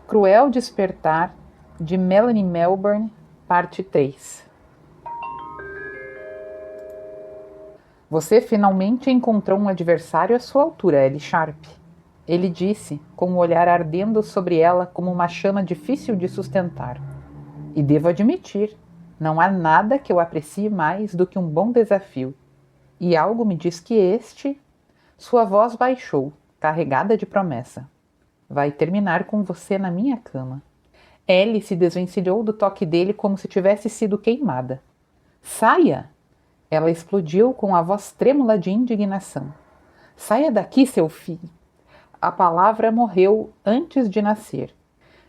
Cruel Despertar, de Melanie Melbourne, parte 3. Você finalmente encontrou um adversário à sua altura, Ellie Sharp. Ele disse, com o olhar ardendo sobre ela como uma chama difícil de sustentar. E devo admitir, não há nada que eu aprecie mais do que um bom desafio. E algo me diz que este... Sua voz baixou, carregada de promessa. Vai terminar com você na minha cama. Ellie se desvencilhou do toque dele como se tivesse sido queimada. Saia! Ela explodiu com a voz trêmula de indignação. Saia daqui, seu filho! A palavra morreu antes de nascer.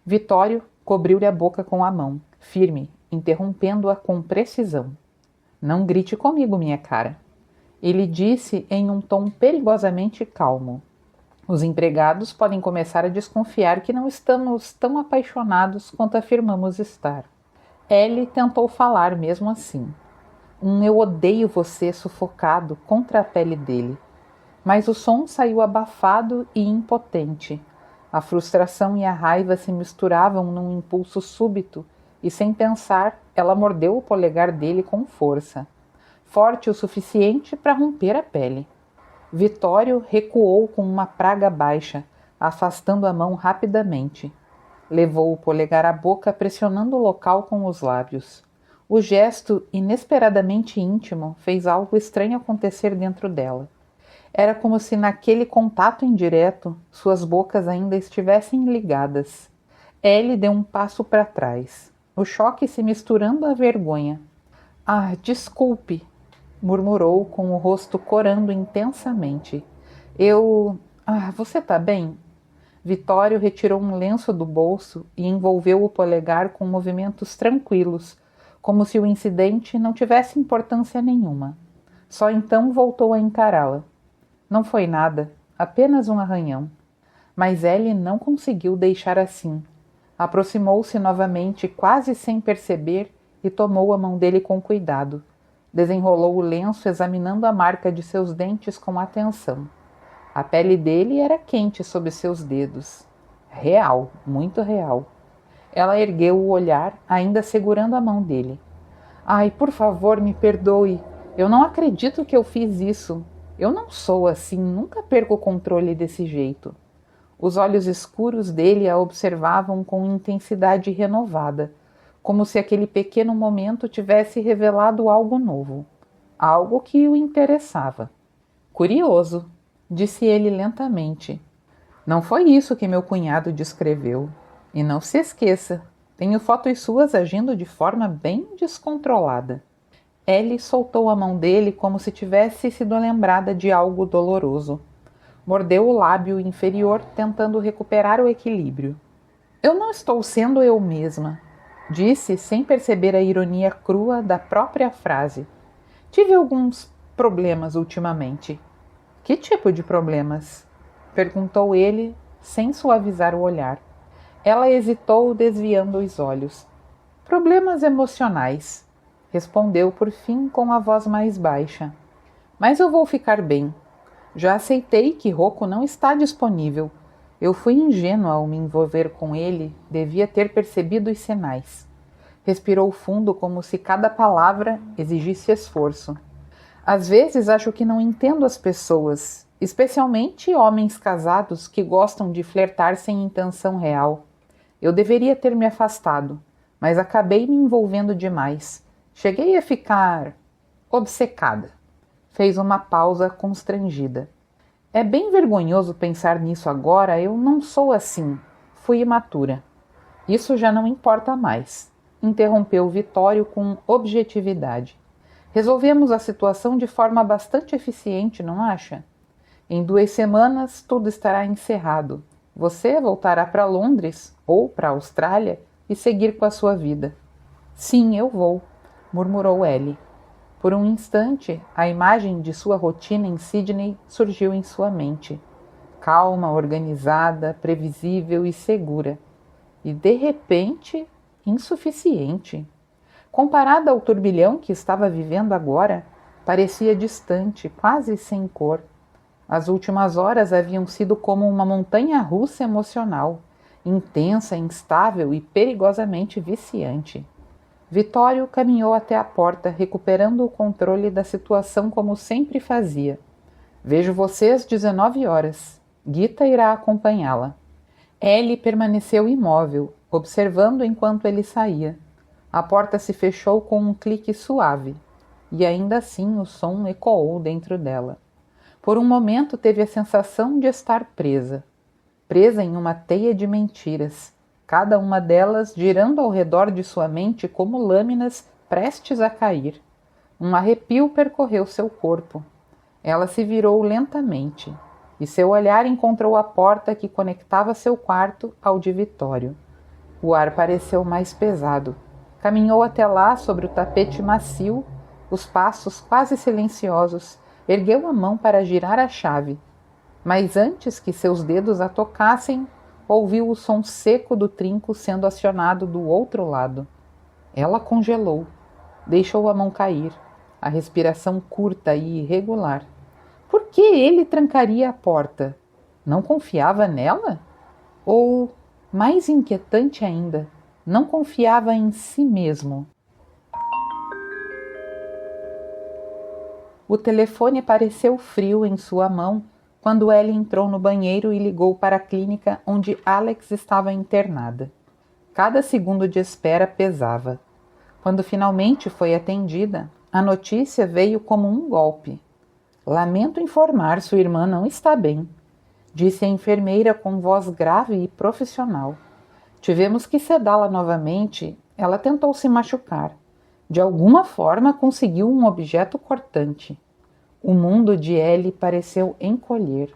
Vitório cobriu-lhe a boca com a mão, firme, interrompendo-a com precisão. Não grite comigo, minha cara. Ele disse em um tom perigosamente calmo. Os empregados podem começar a desconfiar que não estamos tão apaixonados quanto afirmamos estar. Ellie tentou falar mesmo assim. Eu odeio você sufocado contra a pele dele. Mas o som saiu abafado e impotente. A frustração e a raiva se misturavam num impulso súbito e, sem pensar, ela mordeu o polegar dele com força. Forte o suficiente para romper a pele. Vitório recuou com uma praga baixa, afastando a mão rapidamente. Levou o polegar à boca, pressionando o local com os lábios. O gesto, inesperadamente íntimo, fez algo estranho acontecer dentro dela. Era como se naquele contato indireto, suas bocas ainda estivessem ligadas. Ellie deu um passo para trás, o choque se misturando à vergonha. « Ah, desculpe! » murmurou com o rosto corando intensamente. Você tá bem? Vitório retirou um lenço do bolso e envolveu o polegar com movimentos tranquilos, como se o incidente não tivesse importância nenhuma. Só então voltou a encará-la. Não foi nada, apenas um arranhão. Mas Ellie não conseguiu deixar assim. Aproximou-se novamente, quase sem perceber, e tomou a mão dele com cuidado. Desenrolou o lenço, examinando a marca de seus dentes com atenção. A pele dele era quente sob seus dedos. Real, muito real. Ela ergueu o olhar, ainda segurando a mão dele. Ai, por favor, me perdoe. Eu não acredito que eu fiz isso. Eu não sou assim, nunca perco o controle desse jeito. Os olhos escuros dele a observavam com intensidade renovada, como se aquele pequeno momento tivesse revelado algo novo, algo que o interessava. Curioso, disse ele lentamente. Não foi isso que meu cunhado descreveu. E não se esqueça, tenho fotos suas agindo de forma bem descontrolada. Ellie soltou a mão dele como se tivesse sido lembrada de algo doloroso. Mordeu o lábio inferior, tentando recuperar o equilíbrio. Eu não estou sendo eu mesma, disse sem perceber a ironia crua da própria frase. Tive alguns problemas ultimamente. Que tipo de problemas? Perguntou ele, sem suavizar o olhar. Ela hesitou, desviando os olhos. Problemas emocionais, respondeu por fim com a voz mais baixa. Mas eu vou ficar bem. Já aceitei que Rocco não está disponível. Eu fui ingênua ao me envolver com ele, devia ter percebido os sinais. Respirou fundo como se cada palavra exigisse esforço. Às vezes acho que não entendo as pessoas, especialmente homens casados que gostam de flertar sem intenção real. Eu deveria ter me afastado, mas acabei me envolvendo demais. Cheguei a ficar obcecada. Fez uma pausa constrangida. É bem vergonhoso pensar nisso agora, eu não sou assim. Fui imatura. Isso já não importa mais, interrompeu Vitório com objetividade. Resolvemos a situação de forma bastante eficiente, não acha? Em 2 semanas tudo estará encerrado. Você voltará para Londres ou para a Austrália e seguir com a sua vida. Sim, eu vou, murmurou Ellie. Por um instante, a imagem de sua rotina em Sydney surgiu em sua mente. Calma, organizada, previsível e segura. E, de repente, insuficiente. Comparada ao turbilhão que estava vivendo agora, parecia distante, quase sem cor. As últimas horas haviam sido como uma montanha-russa emocional, intensa, instável e perigosamente viciante. Vitório caminhou até a porta, recuperando o controle da situação como sempre fazia. Vejo você às 19 horas. Gita irá acompanhá-la. Ellie permaneceu imóvel, observando enquanto ele saía. A porta se fechou com um clique suave, e ainda assim o som ecoou dentro dela. Por um momento teve a sensação de estar presa em uma teia de mentiras, cada uma delas girando ao redor de sua mente como lâminas prestes a cair. Um arrepio percorreu seu corpo. Ela se virou lentamente, e seu olhar encontrou a porta que conectava seu quarto ao de Vitório. O ar pareceu mais pesado. Caminhou até lá sobre o tapete macio, os passos quase silenciosos, ergueu a mão para girar a chave. Mas antes que seus dedos a tocassem, ouviu o som seco do trinco sendo acionado do outro lado. Ela congelou, deixou a mão cair, a respiração curta e irregular. Por que ele trancaria a porta? Não confiava nela? Ou, mais inquietante ainda, não confiava em si mesmo? O telefone pareceu frio em sua mão quando Ellie entrou no banheiro e ligou para a clínica onde Alex estava internada. Cada segundo de espera pesava. Quando finalmente foi atendida, a notícia veio como um golpe. Lamento informar, sua irmã não está bem, disse a enfermeira com voz grave e profissional. Tivemos que sedá-la novamente. Ela tentou se machucar. De alguma forma conseguiu um objeto cortante. O mundo de Ellie pareceu encolher.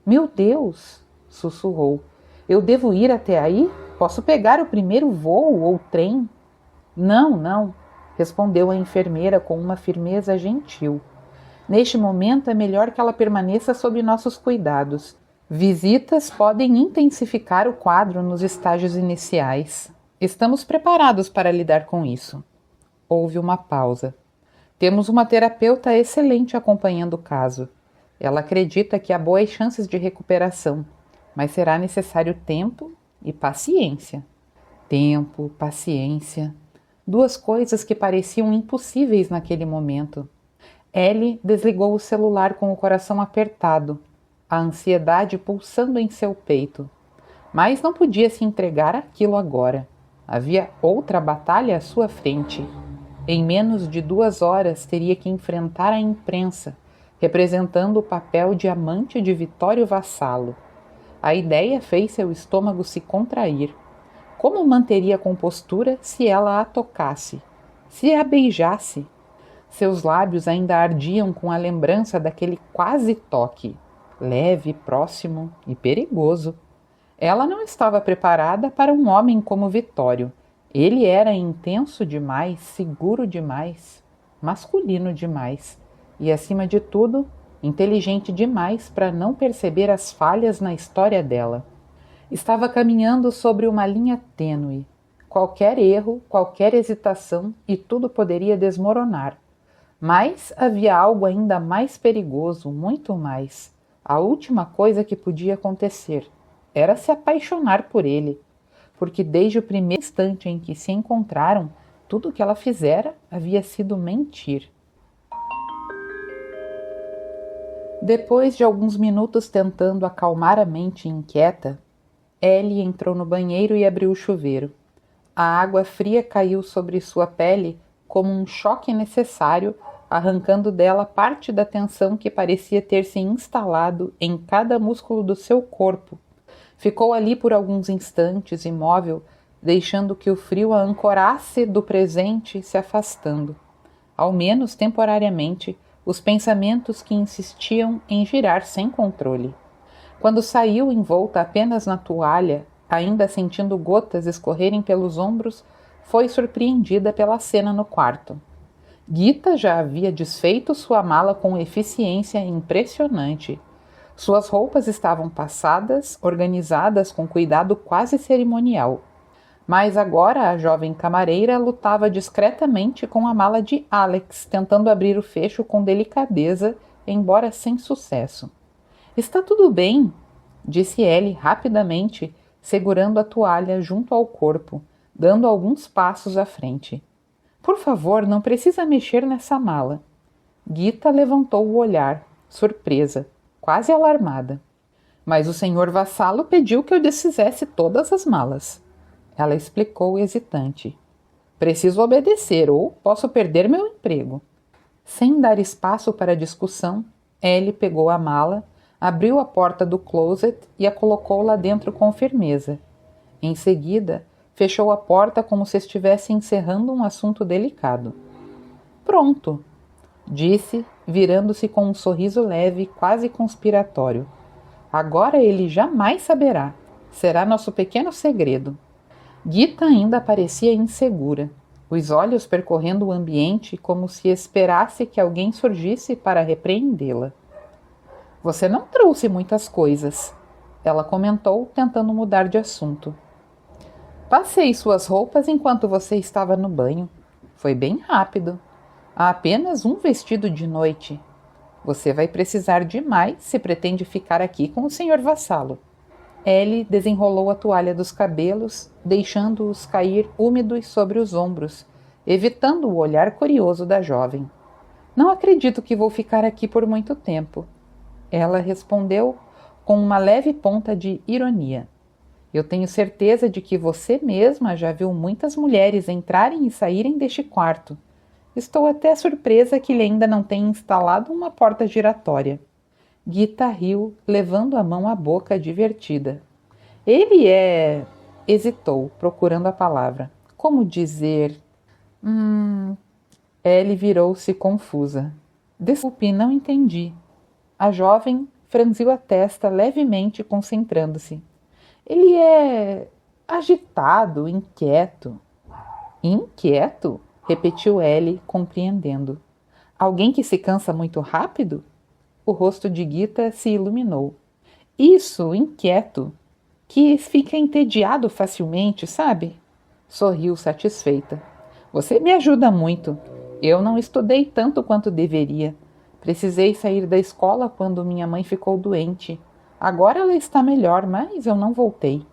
Meu Deus! Sussurrou. Eu devo ir até aí? Posso pegar o primeiro voo ou trem? Não, respondeu a enfermeira com uma firmeza gentil. Neste momento é melhor que ela permaneça sob nossos cuidados. Visitas podem intensificar o quadro nos estágios iniciais. Estamos preparados para lidar com isso. Houve uma pausa. Temos uma terapeuta excelente acompanhando o caso. Ela acredita que há boas chances de recuperação, mas será necessário tempo e paciência. Tempo, paciência. Duas coisas que pareciam impossíveis naquele momento. Ellie desligou o celular com o coração apertado, a ansiedade pulsando em seu peito. Mas não podia se entregar àquilo agora. Havia outra batalha à sua frente. Em menos de 2 horas teria que enfrentar a imprensa, representando o papel de amante de Vitório Vassalo. A ideia fez seu estômago se contrair. Como manteria a compostura se ela a tocasse? Se a beijasse? Seus lábios ainda ardiam com a lembrança daquele quase toque, leve, próximo e perigoso. Ela não estava preparada para um homem como Vitório. Ele era intenso demais, seguro demais, masculino demais e, acima de tudo, inteligente demais para não perceber as falhas na história dela. Estava caminhando sobre uma linha tênue. Qualquer erro, qualquer hesitação e tudo poderia desmoronar. Mas havia algo ainda mais perigoso, muito mais. A última coisa que podia acontecer era se apaixonar por ele, porque desde o primeiro instante em que se encontraram, tudo o que ela fizera havia sido mentir. Depois de alguns minutos tentando acalmar a mente inquieta, Ellie entrou no banheiro e abriu o chuveiro. A água fria caiu sobre sua pele como um choque necessário, arrancando dela parte da tensão que parecia ter se instalado em cada músculo do seu corpo. Ficou ali por alguns instantes, imóvel, deixando que o frio a ancorasse do presente, se afastando. Ao menos temporariamente, os pensamentos que insistiam em girar sem controle. Quando saiu envolta apenas na toalha, ainda sentindo gotas escorrerem pelos ombros, foi surpreendida pela cena no quarto. Gita já havia desfeito sua mala com eficiência impressionante. Suas roupas estavam passadas, organizadas com cuidado quase cerimonial. Mas agora a jovem camareira lutava discretamente com a mala de Alex, tentando abrir o fecho com delicadeza, embora sem sucesso. — Está tudo bem, disse Ellie rapidamente, segurando a toalha junto ao corpo, dando alguns passos à frente. Por favor, não precisa mexer nessa mala. Gita levantou o olhar, surpresa, quase alarmada. Mas o senhor Vassalo pediu que eu desfizesse todas as malas. Ela explicou hesitante. Preciso obedecer ou posso perder meu emprego. Sem dar espaço para discussão, Ellie pegou a mala, abriu a porta do closet e a colocou lá dentro com firmeza. Em seguida, fechou a porta como se estivesse encerrando um assunto delicado. Pronto, disse, virando-se com um sorriso leve, quase conspiratório. Agora ele jamais saberá. Será nosso pequeno segredo. Gita ainda parecia insegura, os olhos percorrendo o ambiente como se esperasse que alguém surgisse para repreendê-la. Você não trouxe muitas coisas, ela comentou, tentando mudar de assunto. Passei suas roupas enquanto você estava no banho. Foi bem rápido. Há apenas um vestido de noite. Você vai precisar de mais se pretende ficar aqui com o senhor Vassalo. Ellie desenrolou a toalha dos cabelos, deixando-os cair úmidos sobre os ombros, evitando o olhar curioso da jovem. Não acredito que vou ficar aqui por muito tempo. Ela respondeu com uma leve ponta de ironia. Eu tenho certeza de que você mesma já viu muitas mulheres entrarem e saírem deste quarto. Estou até surpresa que ele ainda não tenha instalado uma porta giratória. Gita riu, levando a mão à boca, divertida. Ele é... Hesitou, procurando a palavra. Como dizer... Ellie virou-se confusa. Desculpe, não entendi. A jovem franziu a testa levemente, concentrando-se. Ele é... agitado, inquieto. Inquieto? Repetiu Ellie, compreendendo. Alguém que se cansa muito rápido? O rosto de Gita se iluminou. Isso, inquieto. Que fica entediado facilmente, sabe? Sorriu satisfeita. Você me ajuda muito. Eu não estudei tanto quanto deveria. Precisei sair da escola quando minha mãe ficou doente. Agora ela está melhor, mas eu não voltei.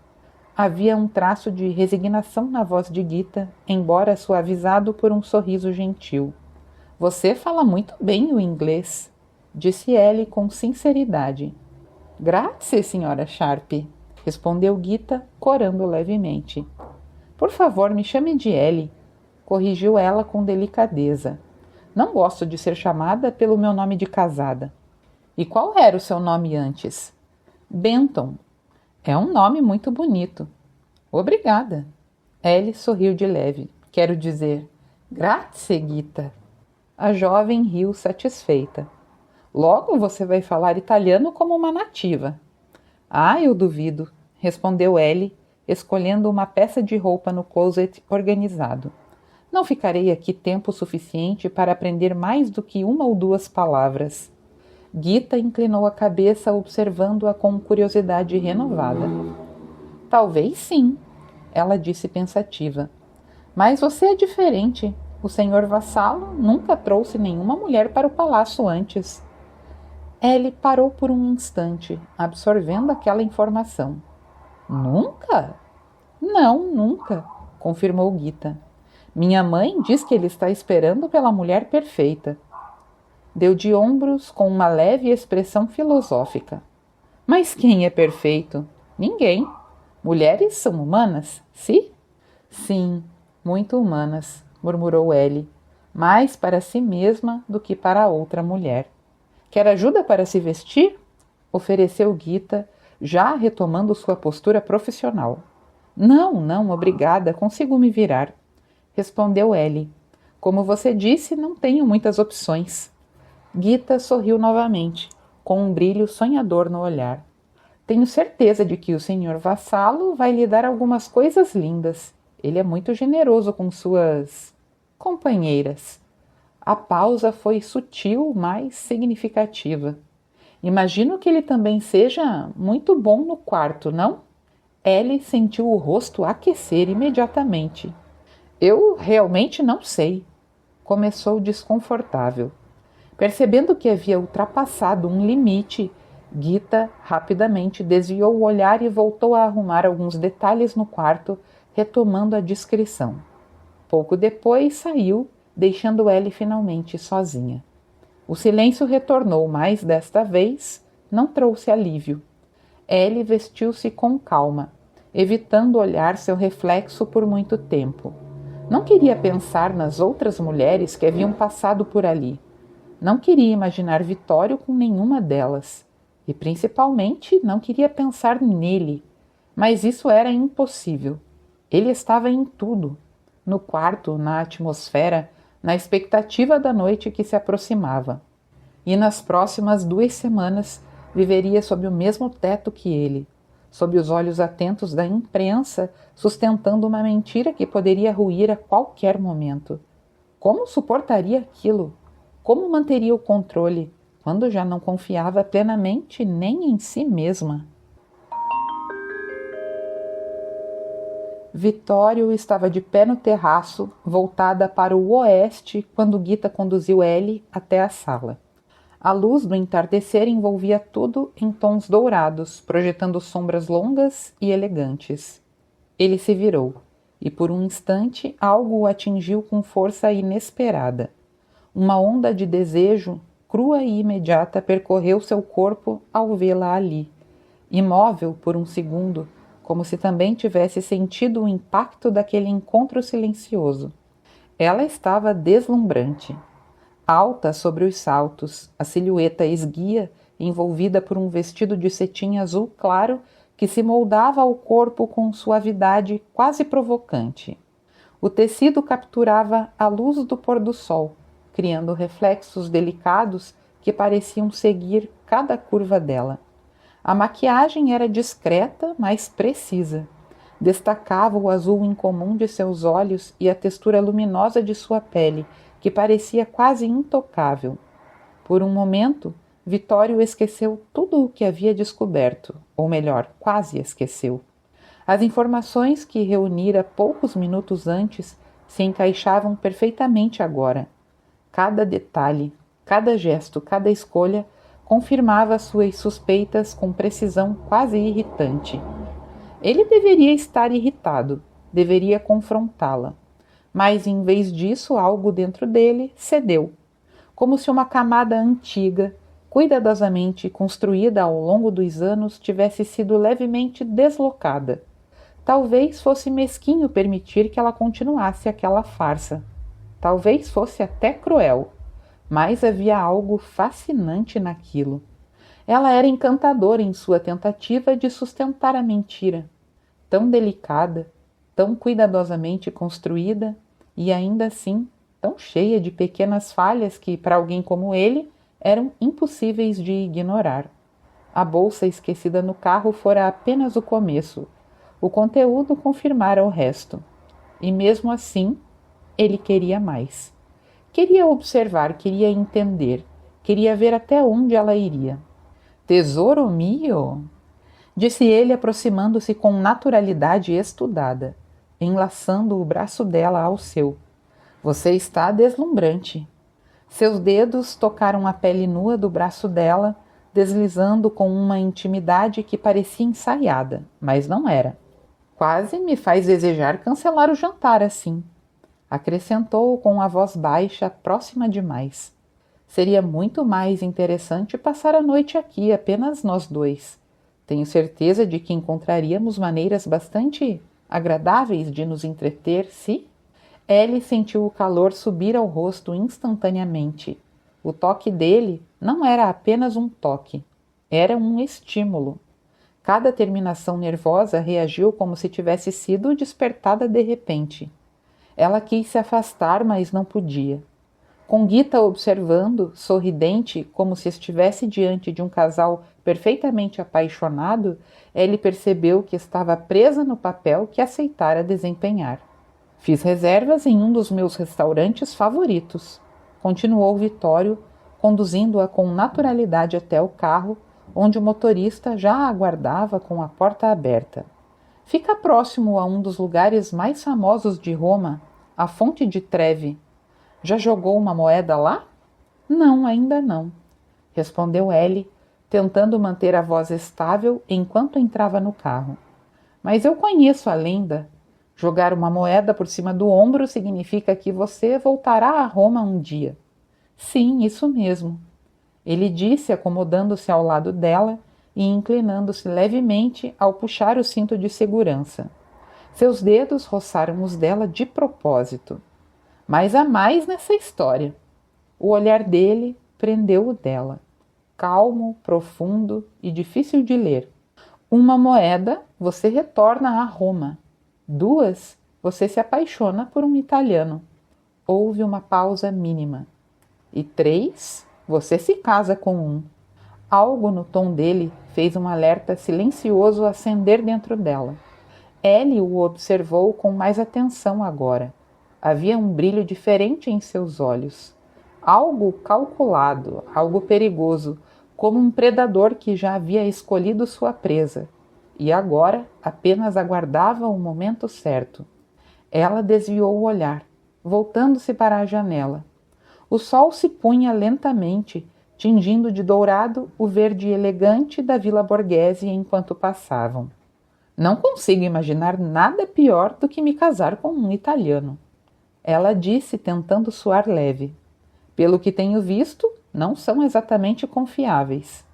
Havia um traço de resignação na voz de Gita, embora suavizado por um sorriso gentil. Você fala muito bem o inglês, disse Ellie com sinceridade. Grazie, senhora Sharp, respondeu Gita, corando levemente. Por favor, me chame de Ellie, corrigiu ela com delicadeza. Não gosto de ser chamada pelo meu nome de casada. E qual era o seu nome antes? Benton. É um nome muito bonito. Obrigada. Ellie sorriu de leve. Quero dizer, grazie, Gita. A jovem riu satisfeita. Logo você vai falar italiano como uma nativa. Ah, eu duvido, respondeu Ellie, escolhendo uma peça de roupa no closet organizado. Não ficarei aqui tempo suficiente para aprender mais do que uma ou duas palavras. Gita inclinou a cabeça, observando-a com curiosidade renovada. Talvez sim, ela disse pensativa. Mas você é diferente. O senhor Vassalo nunca trouxe nenhuma mulher para o palácio antes. Ellie parou por um instante, absorvendo aquela informação. Nunca? Não, nunca, confirmou Gita. Minha mãe diz que ele está esperando pela mulher perfeita. Deu de ombros com uma leve expressão filosófica. Mas quem é perfeito? Ninguém. Mulheres são humanas, sim? Sim, muito humanas, murmurou Ellie, mais para si mesma do que para outra mulher. Quer ajuda para se vestir? Ofereceu Gita, já retomando sua postura profissional. Não, obrigada, consigo me virar, respondeu Ellie. Como você disse, não tenho muitas opções. Gita sorriu novamente, com um brilho sonhador no olhar. Tenho certeza de que o senhor Vassalo vai lhe dar algumas coisas lindas. Ele é muito generoso com suas companheiras. A pausa foi sutil, mas significativa. Imagino que ele também seja muito bom no quarto, não? Ellie sentiu o rosto aquecer imediatamente. Eu realmente não sei. Começou desconfortável. Percebendo que havia ultrapassado um limite, Gita rapidamente desviou o olhar e voltou a arrumar alguns detalhes no quarto, retomando a discrição. Pouco depois saiu, deixando Ellie finalmente sozinha. O silêncio retornou, mas desta vez não trouxe alívio. Ellie vestiu-se com calma, evitando olhar seu reflexo por muito tempo. Não queria pensar nas outras mulheres que haviam passado por ali. Não queria imaginar Vitório com nenhuma delas. E principalmente não queria pensar nele. Mas isso era impossível. Ele estava em tudo. No quarto, na atmosfera, na expectativa da noite que se aproximava. E nas próximas 2 semanas viveria sob o mesmo teto que ele, sob os olhos atentos da imprensa, sustentando uma mentira que poderia ruir a qualquer momento. Como suportaria aquilo? Como manteria o controle, quando já não confiava plenamente nem em si mesma? Vitório estava de pé no terraço, voltada para o oeste, quando Gita conduziu Ellie até a sala. A luz do entardecer envolvia tudo em tons dourados, projetando sombras longas e elegantes. Ele se virou, e por um instante algo o atingiu com força inesperada. Uma onda de desejo, crua e imediata, percorreu seu corpo ao vê-la ali, imóvel por um segundo, como se também tivesse sentido o impacto daquele encontro silencioso. Ela estava deslumbrante. Alta sobre os saltos, a silhueta esguia, envolvida por um vestido de cetim azul claro que se moldava ao corpo com suavidade quase provocante. O tecido capturava a luz do pôr do sol, criando reflexos delicados que pareciam seguir cada curva dela. A maquiagem era discreta, mas precisa. Destacava o azul incomum de seus olhos e a textura luminosa de sua pele, que parecia quase intocável. Por um momento, Vitório esqueceu tudo o que havia descoberto, ou melhor, quase esqueceu. As informações que reunira poucos minutos antes se encaixavam perfeitamente agora. Cada detalhe, cada gesto, cada escolha confirmava suas suspeitas com precisão quase irritante. Ele deveria estar irritado, deveria confrontá-la. Mas, em vez disso, algo dentro dele cedeu, como se uma camada antiga, cuidadosamente construída ao longo dos anos, tivesse sido levemente deslocada. Talvez fosse mesquinho permitir que ela continuasse aquela farsa. Talvez fosse até cruel, mas havia algo fascinante naquilo. Ela era encantadora em sua tentativa de sustentar a mentira, tão delicada, tão cuidadosamente construída e ainda assim tão cheia de pequenas falhas que, para alguém como ele, eram impossíveis de ignorar. A bolsa esquecida no carro fora apenas o começo. O conteúdo confirmara o resto. E mesmo assim, ele queria mais. Queria observar, queria entender, queria ver até onde ela iria. Tesouro mio? Disse ele, aproximando-se com naturalidade estudada, enlaçando o braço dela ao seu. Você está deslumbrante. Seus dedos tocaram a pele nua do braço dela, deslizando com uma intimidade que parecia ensaiada, mas não era. Quase me faz desejar cancelar o jantar assim. Acrescentou com a voz baixa, próxima demais. Seria muito mais interessante passar a noite aqui, apenas nós dois. Tenho certeza de que encontraríamos maneiras bastante agradáveis de nos entreter, se... Ellie sentiu o calor subir ao rosto instantaneamente. O toque dele não era apenas um toque, era um estímulo. Cada terminação nervosa reagiu como se tivesse sido despertada de repente. Ela quis se afastar, mas não podia. Com Gita observando, sorridente, como se estivesse diante de um casal perfeitamente apaixonado, Ellie percebeu que estava presa no papel que aceitara desempenhar. Fiz reservas em um dos meus restaurantes favoritos, continuou Vitório, conduzindo-a com naturalidade até o carro, onde o motorista já a aguardava com a porta aberta. Fica próximo a um dos lugares mais famosos de Roma, a Fonte de Trevi. Já jogou uma moeda lá? Não, ainda não, respondeu Ellie, tentando manter a voz estável enquanto entrava no carro. Mas eu conheço a lenda. Jogar uma moeda por cima do ombro significa que você voltará a Roma um dia. Sim, isso mesmo. Ele disse, acomodando-se ao lado dela e inclinando-se levemente ao puxar o cinto de segurança. Seus dedos roçaram os dela de propósito. Mas há mais nessa história. O olhar dele prendeu o dela. Calmo, profundo e difícil de ler. Uma moeda, você retorna a Roma. 2, você se apaixona por um italiano. Houve uma pausa mínima. E 3, você se casa com um. Algo no tom dele fez um alerta silencioso acender dentro dela. Ellie o observou com mais atenção agora. Havia um brilho diferente em seus olhos. Algo calculado, algo perigoso, como um predador que já havia escolhido sua presa. E agora apenas aguardava o momento certo. Ela desviou o olhar, voltando-se para a janela. O sol se punha lentamente, tingindo de dourado o verde elegante da Vila Borghese enquanto passavam. Não consigo imaginar nada pior do que me casar com um italiano. Ela disse, tentando soar leve. Pelo que tenho visto, não são exatamente confiáveis.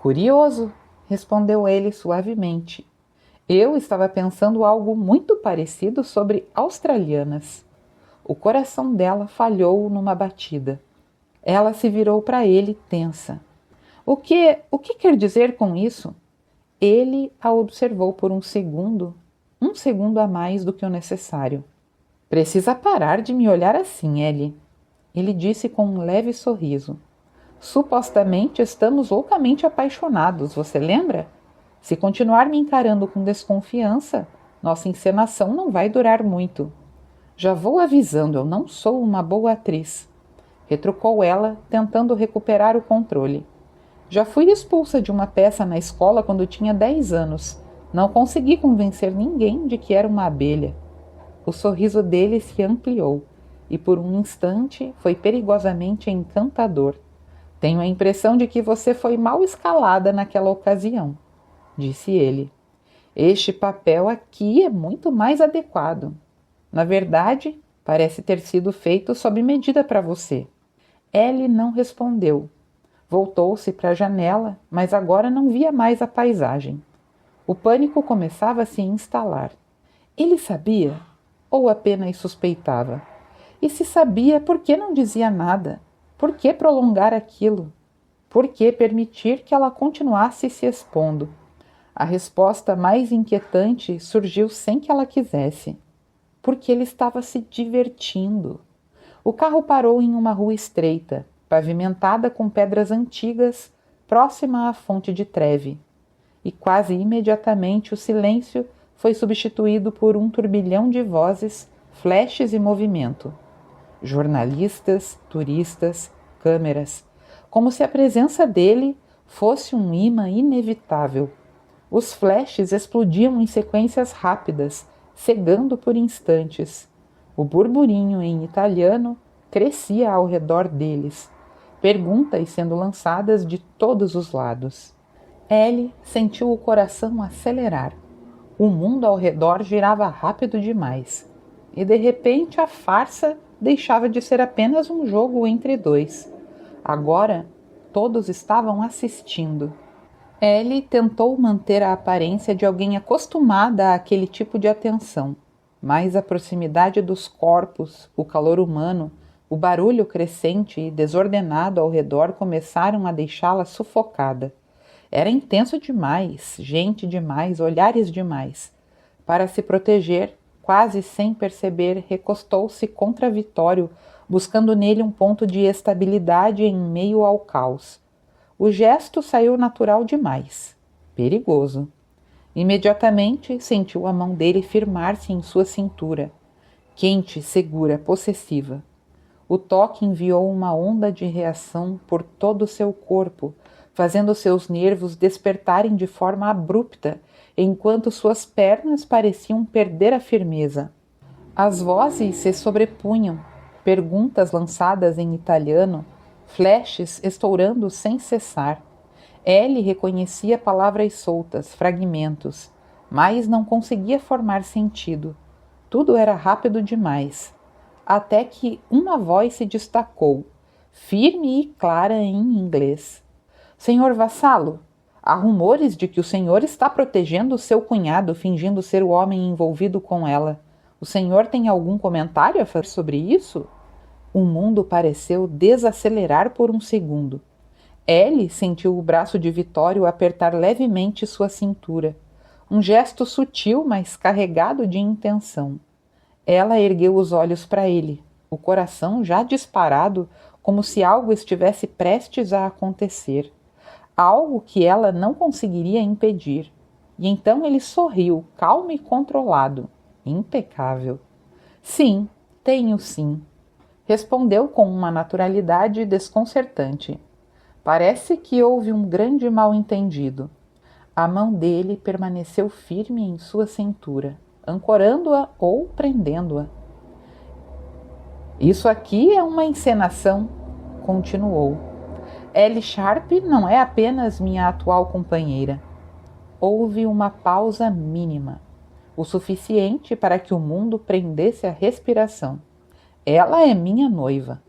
Curioso, respondeu ele suavemente. Eu estava pensando algo muito parecido sobre australianas. O coração dela falhou numa batida. Ela se virou para ele tensa. O que quer dizer com isso? Ele a observou por um segundo a mais do que o necessário. Precisa parar de me olhar assim, Ellie. Ele disse com um leve sorriso. Supostamente estamos loucamente apaixonados, você lembra? Se continuar me encarando com desconfiança, nossa encenação não vai durar muito. Já vou avisando, eu não sou uma boa atriz. Retrucou ela, tentando recuperar o controle. Já fui expulsa de uma peça na escola quando tinha 10 anos. Não consegui convencer ninguém de que era uma abelha. O sorriso dele se ampliou, e por um instante foi perigosamente encantador. Tenho a impressão de que você foi mal escalada naquela ocasião, disse ele. Este papel aqui é muito mais adequado. Na verdade, parece ter sido feito sob medida para você. Ellie não respondeu. Voltou-se para a janela, mas agora não via mais a paisagem. O pânico começava a se instalar. Ele sabia? Ou apenas suspeitava? E se sabia, por que não dizia nada? Por que prolongar aquilo? Por que permitir que ela continuasse se expondo? A resposta mais inquietante surgiu sem que ela quisesse. Porque ele estava se divertindo. O carro parou em uma rua estreita, pavimentada com pedras antigas, próxima à fonte de Trevi. E quase imediatamente o silêncio foi substituído por um turbilhão de vozes, flashes e movimento. Jornalistas, turistas, câmeras, como se a presença dele fosse um imã inevitável. Os flashes explodiam em sequências rápidas, cegando por instantes. O burburinho em italiano crescia ao redor deles, perguntas sendo lançadas de todos os lados. Ellie sentiu o coração acelerar. O mundo ao redor girava rápido demais. E de repente a farsa deixava de ser apenas um jogo entre dois. Agora todos estavam assistindo. Ellie tentou manter a aparência de alguém acostumada àquele tipo de atenção, mas a proximidade dos corpos, o calor humano, o barulho crescente e desordenado ao redor começaram a deixá-la sufocada. Era intenso demais, gente demais, olhares demais. Para se proteger, quase sem perceber, recostou-se contra Vittorio, buscando nele um ponto de estabilidade em meio ao caos. O gesto saiu natural demais. Perigoso. Imediatamente sentiu a mão dele firmar-se em sua cintura. Quente, segura, possessiva. O toque enviou uma onda de reação por todo o seu corpo, fazendo seus nervos despertarem de forma abrupta, enquanto suas pernas pareciam perder a firmeza. As vozes se sobrepunham, perguntas lançadas em italiano, flashes estourando sem cessar. Ellie reconhecia palavras soltas, fragmentos, mas não conseguia formar sentido. Tudo era rápido demais. Até que uma voz se destacou, firme e clara em inglês. Senhor vassalo, há rumores de que o senhor está protegendo seu cunhado, fingindo ser o homem envolvido com ela. O senhor tem algum comentário a fazer sobre isso? O mundo pareceu desacelerar por um segundo. Ellie sentiu o braço de Vitório apertar levemente sua cintura. Um gesto sutil, mas carregado de intenção. Ela ergueu os olhos para ele, o coração já disparado, como se algo estivesse prestes a acontecer. Algo que ela não conseguiria impedir. E então ele sorriu, calmo e controlado. Impecável. Sim, tenho sim. Respondeu com uma naturalidade desconcertante. Parece que houve um grande mal-entendido. A mão dele permaneceu firme em sua cintura, ancorando-a ou prendendo-a. Isso aqui é uma encenação, continuou. Ellie Sharp não é apenas minha atual companheira. Houve uma pausa mínima, o suficiente para que o mundo prendesse a respiração. Ela é minha noiva.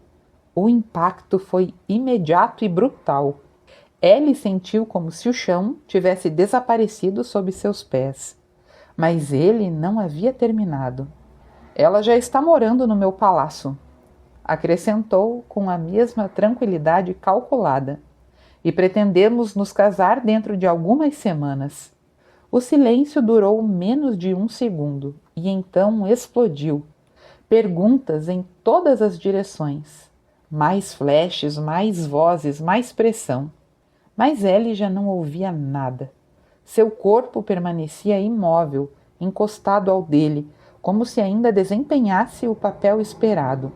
O impacto foi imediato e brutal. Ellie sentiu como se o chão tivesse desaparecido sob seus pés. Mas ele não havia terminado. Ela já está morando no meu palácio, acrescentou com a mesma tranquilidade calculada. E pretendemos nos casar dentro de algumas semanas. O silêncio durou menos de um segundo e então explodiu. Perguntas em todas as direções. Mais flashes, mais vozes, mais pressão. Mas Ellie já não ouvia nada. Seu corpo permanecia imóvel, encostado ao dele, como se ainda desempenhasse o papel esperado.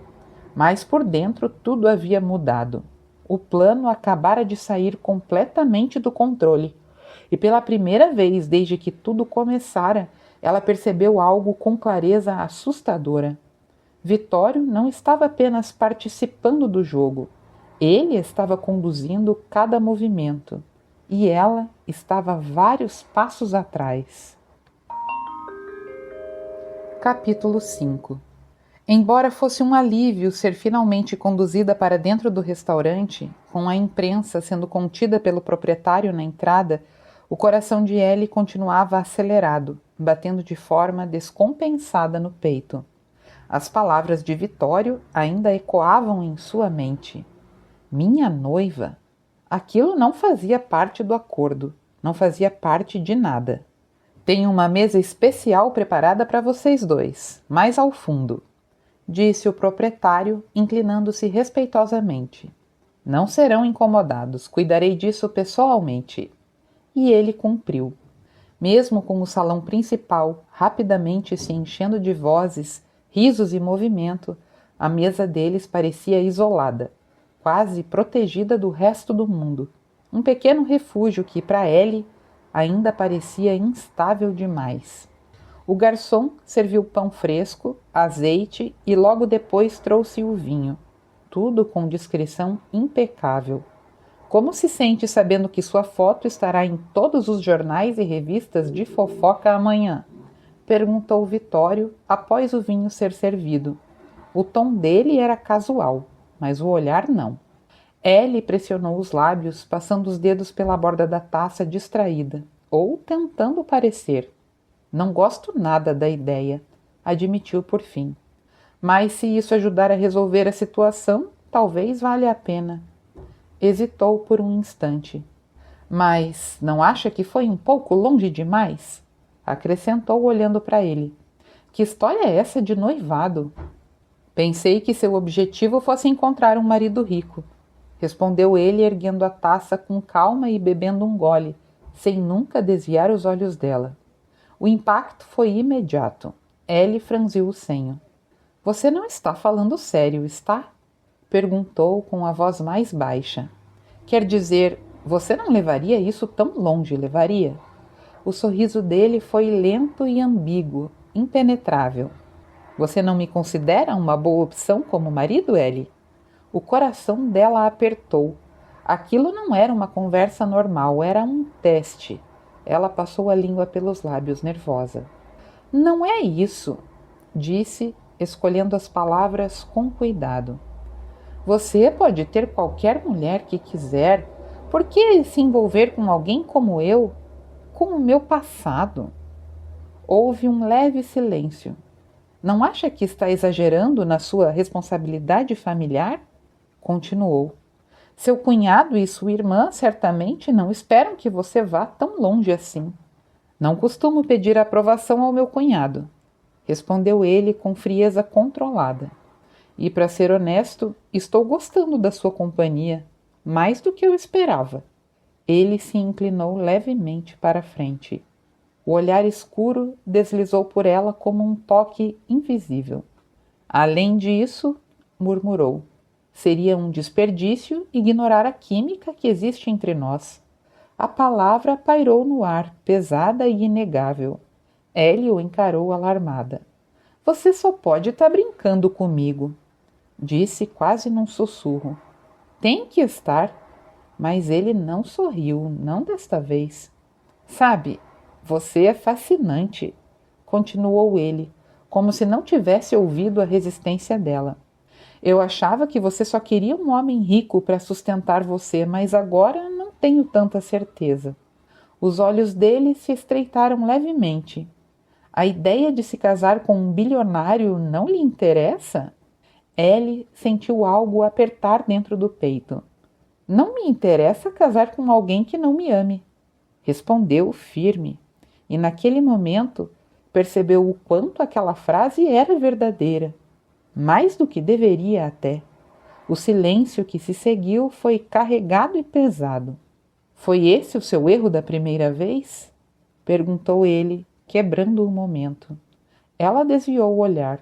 Mas por dentro tudo havia mudado. O plano acabara de sair completamente do controle. E pela primeira vez desde que tudo começara, ela percebeu algo com clareza assustadora. Vitório não estava apenas participando do jogo. Ele estava conduzindo cada movimento. E ela estava vários passos atrás. Capítulo 5. Embora fosse um alívio ser finalmente conduzida para dentro do restaurante, com a imprensa sendo contida pelo proprietário na entrada, o coração de Ellie continuava acelerado, batendo de forma descompensada no peito. As palavras de Vitório ainda ecoavam em sua mente. Minha noiva? Aquilo não fazia parte do acordo, não fazia parte de nada. Tenho uma mesa especial preparada para vocês dois, mais ao fundo, disse o proprietário, inclinando-se respeitosamente. Não serão incomodados, cuidarei disso pessoalmente. E ele cumpriu. Mesmo com o salão principal rapidamente se enchendo de vozes, risos e movimento, a mesa deles parecia isolada, quase protegida do resto do mundo. Um pequeno refúgio que, para Ellie, ainda parecia instável demais. O garçom serviu pão fresco, azeite e logo depois trouxe o vinho. Tudo com discrição impecável. Como se sente sabendo que sua foto estará em todos os jornais e revistas de fofoca amanhã? Perguntou Vitório após o vinho ser servido. O tom dele era casual, mas o olhar não. Ellie pressionou os lábios, passando os dedos pela borda da taça distraída, ou tentando parecer. Não gosto nada da ideia, admitiu por fim. Mas se isso ajudar a resolver a situação, talvez valha a pena. Hesitou por um instante. Mas não acha que foi um pouco longe demais? Acrescentou olhando para ele. Que história é essa de noivado? Pensei que seu objetivo fosse encontrar um marido rico. Respondeu ele, erguendo a taça com calma e bebendo um gole, sem nunca desviar os olhos dela. O impacto foi imediato. Ellie franziu o senho. Você não está falando sério, está? Perguntou com a voz mais baixa. Quer dizer, você não levaria isso tão longe, levaria? O sorriso dele foi lento e ambíguo, impenetrável. Você não me considera uma boa opção como marido, Ellie? O coração dela apertou. Aquilo não era uma conversa normal, era um teste. Ela passou a língua pelos lábios, nervosa. Não é isso, disse, escolhendo as palavras com cuidado. Você pode ter qualquer mulher que quiser. Por que se envolver com alguém como eu, com o meu passado? Houve um leve silêncio. Não acha que está exagerando na sua responsabilidade familiar? Continuou. Seu cunhado e sua irmã certamente não esperam que você vá tão longe assim. Não costumo pedir aprovação ao meu cunhado, respondeu ele com frieza controlada. E, para ser honesto, estou gostando da sua companhia, mais do que eu esperava. Ele se inclinou levemente para a frente. O olhar escuro deslizou por ela como um toque invisível. Além disso, murmurou, seria um desperdício ignorar a química que existe entre nós. A palavra pairou no ar, pesada e inegável. Ellie o encarou alarmada. Você só pode estar brincando comigo, disse quase num sussurro. Tem que estar. Mas ele não sorriu, não desta vez. Sabe, você é fascinante, continuou ele, como se não tivesse ouvido a resistência dela. Eu achava que você só queria um homem rico para sustentar você, mas agora não tenho tanta certeza. Os olhos dele se estreitaram levemente. A ideia de se casar com um bilionário não lhe interessa? Ellie sentiu algo apertar dentro do peito. Não me interessa casar com alguém que não me ame, respondeu firme, e naquele momento percebeu o quanto aquela frase era verdadeira, mais do que deveria até. O silêncio que se seguiu foi carregado e pesado. Foi esse o seu erro da primeira vez? Perguntou ele, quebrando o momento. Ela desviou o olhar.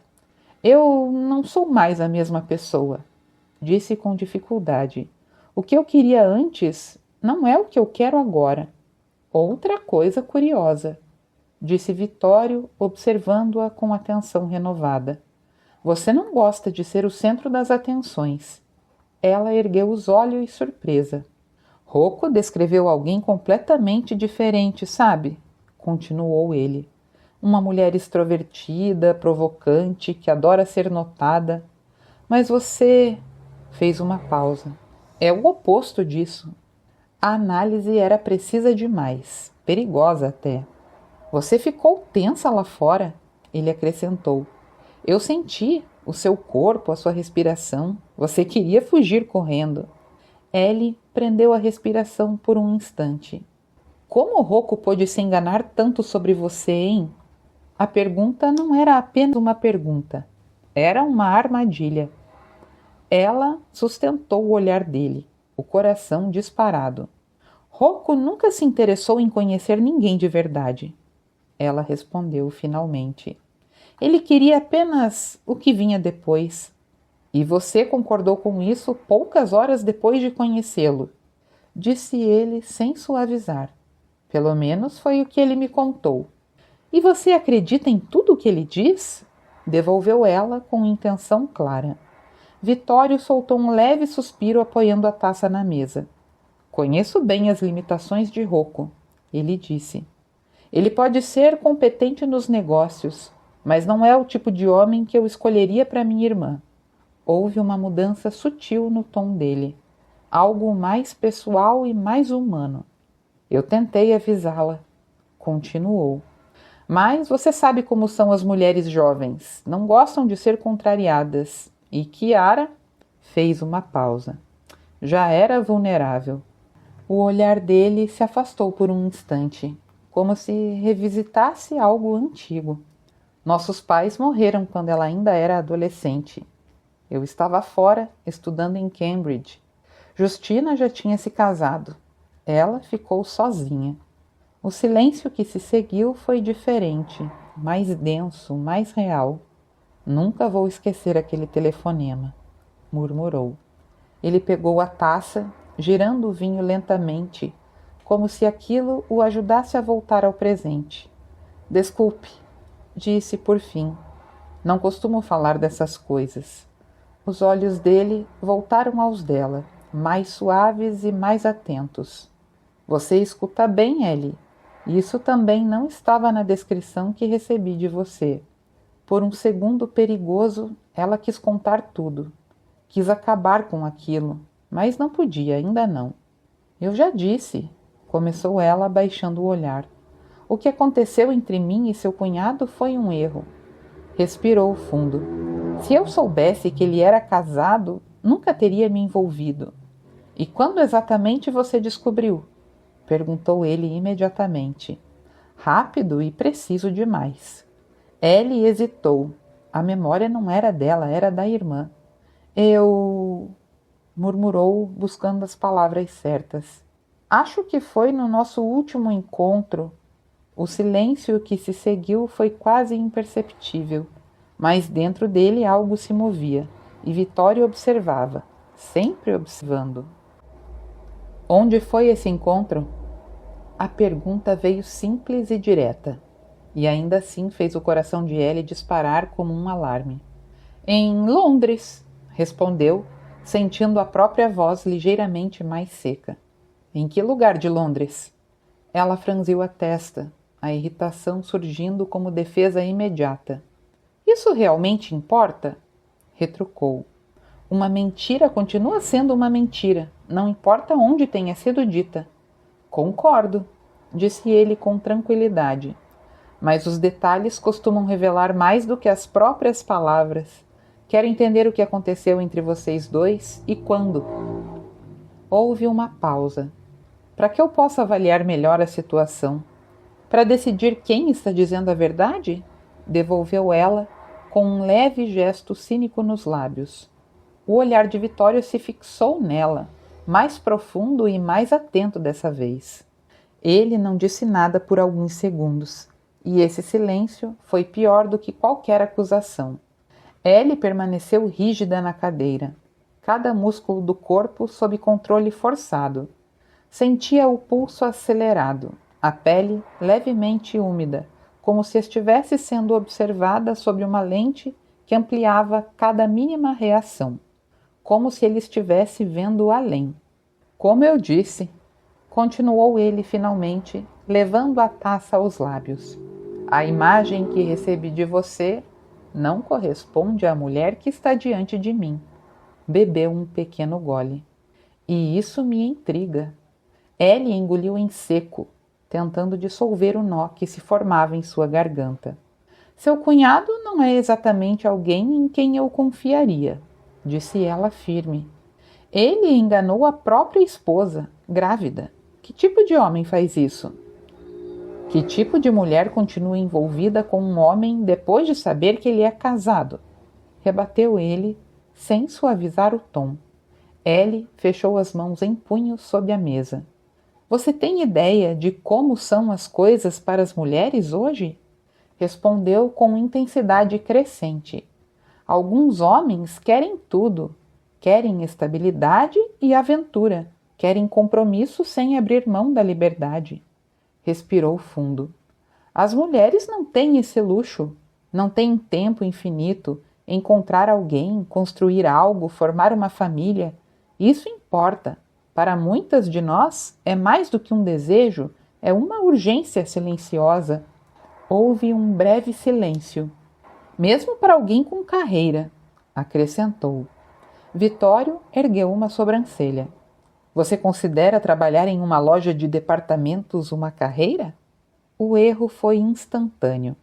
Eu não sou mais a mesma pessoa, disse com dificuldade. O que eu queria antes não é o que eu quero agora. Outra coisa curiosa, disse Vitório, observando-a com atenção renovada. Você não gosta de ser o centro das atenções. Ela ergueu os olhos surpresa. Rocco descreveu alguém completamente diferente, sabe? Continuou ele. Uma mulher extrovertida, provocante, que adora ser notada. Mas você... Fez uma pausa. É o oposto disso. A análise era precisa demais, perigosa até. Você ficou tensa lá fora, ele acrescentou. Eu senti o seu corpo, a sua respiração. Você queria fugir correndo. Ellie prendeu a respiração por um instante. Como Rocco pôde se enganar tanto sobre você, hein? A pergunta não era apenas uma pergunta. Era uma armadilha. Ela sustentou o olhar dele, o coração disparado. Rocco nunca se interessou em conhecer ninguém de verdade. Ela respondeu finalmente. Ele queria apenas o que vinha depois. E você concordou com isso poucas horas depois de conhecê-lo, disse ele sem suavizar. Pelo menos foi o que ele me contou. E você acredita em tudo o que ele diz? Devolveu ela com intenção clara. Vitório soltou um leve suspiro apoiando a taça na mesa. Conheço bem as limitações de Rocco, ele disse. Ele pode ser competente nos negócios, mas não é o tipo de homem que eu escolheria para minha irmã. Houve uma mudança sutil no tom dele, algo mais pessoal e mais humano. Eu tentei avisá-la, continuou. Mas você sabe como são as mulheres jovens, não gostam de ser contrariadas. E Kiara fez uma pausa. Já era vulnerável. O olhar dele se afastou por um instante, como se revisitasse algo antigo. Nossos pais morreram quando ela ainda era adolescente. Eu estava fora, estudando em Cambridge. Justina já tinha se casado. Ela ficou sozinha. O silêncio que se seguiu foi diferente, mais denso, mais real. Nunca vou esquecer aquele telefonema, murmurou. Ele pegou a taça, girando o vinho lentamente, como se aquilo o ajudasse a voltar ao presente. Desculpe, disse por fim. Não costumo falar dessas coisas. Os olhos dele voltaram aos dela, mais suaves e mais atentos. Você escuta bem, Ellie. Isso também não estava na descrição que recebi de você. Por um segundo perigoso, ela quis contar tudo. Quis acabar com aquilo, mas não podia, ainda não. Eu já disse, começou ela baixando o olhar. O que aconteceu entre mim e seu cunhado foi um erro. Respirou fundo. Se eu soubesse que ele era casado, nunca teria me envolvido. E quando exatamente você descobriu? Perguntou ele imediatamente. Rápido e preciso demais. Ellie hesitou. A memória não era dela, era da irmã. Eu... murmurou, buscando as palavras certas. Acho que foi no nosso último encontro. O silêncio que se seguiu foi quase imperceptível, mas dentro dele algo se movia, e Vitória observava, sempre observando. Onde foi esse encontro? A pergunta veio simples e direta, e ainda assim fez o coração de Ellie disparar como um alarme. Em Londres, respondeu, sentindo a própria voz ligeiramente mais seca. Em que lugar de Londres? Ela franziu a testa, a irritação surgindo como defesa imediata. Isso realmente importa? Retrucou. Uma mentira continua sendo uma mentira, não importa onde tenha sido dita. Concordo, disse ele com tranquilidade. Mas os detalhes costumam revelar mais do que as próprias palavras. Quero entender o que aconteceu entre vocês dois e quando. Houve uma pausa. Para que eu possa avaliar melhor a situação. Para decidir quem está dizendo a verdade? Devolveu ela, com um leve gesto cínico nos lábios. O olhar de Vitória se fixou nela, mais profundo e mais atento dessa vez. Ele não disse nada por alguns segundos, e esse silêncio foi pior do que qualquer acusação. Ellie permaneceu rígida na cadeira, cada músculo do corpo sob controle forçado. Sentia o pulso acelerado, a pele levemente úmida, como se estivesse sendo observada sob uma lente que ampliava cada mínima reação, como se ele estivesse vendo além. Como eu disse, continuou ele finalmente, levando a taça aos lábios. A imagem que recebi de você não corresponde à mulher que está diante de mim. Bebeu um pequeno gole. E isso me intriga. Ellie engoliu em seco, tentando dissolver o nó que se formava em sua garganta. Seu cunhado não é exatamente alguém em quem eu confiaria, disse ela firme. Ele enganou a própria esposa, grávida. Que tipo de homem faz isso? Que tipo de mulher continua envolvida com um homem depois de saber que ele é casado? Rebateu ele, sem suavizar o tom. Ellie fechou as mãos em punhos sob a mesa. Você tem ideia de como são as coisas para as mulheres hoje? Respondeu com intensidade crescente. Alguns homens querem tudo. Querem estabilidade e aventura. Querem compromisso sem abrir mão da liberdade. Respirou fundo. As mulheres não têm esse luxo. Não têm tempo infinito. Encontrar alguém, construir algo, formar uma família. Isso importa. Para muitas de nós, é mais do que um desejo, é uma urgência silenciosa. Houve um breve silêncio. Mesmo para alguém com carreira, acrescentou. Vitório ergueu uma sobrancelha. Você considera trabalhar em uma loja de departamentos uma carreira? O erro foi instantâneo.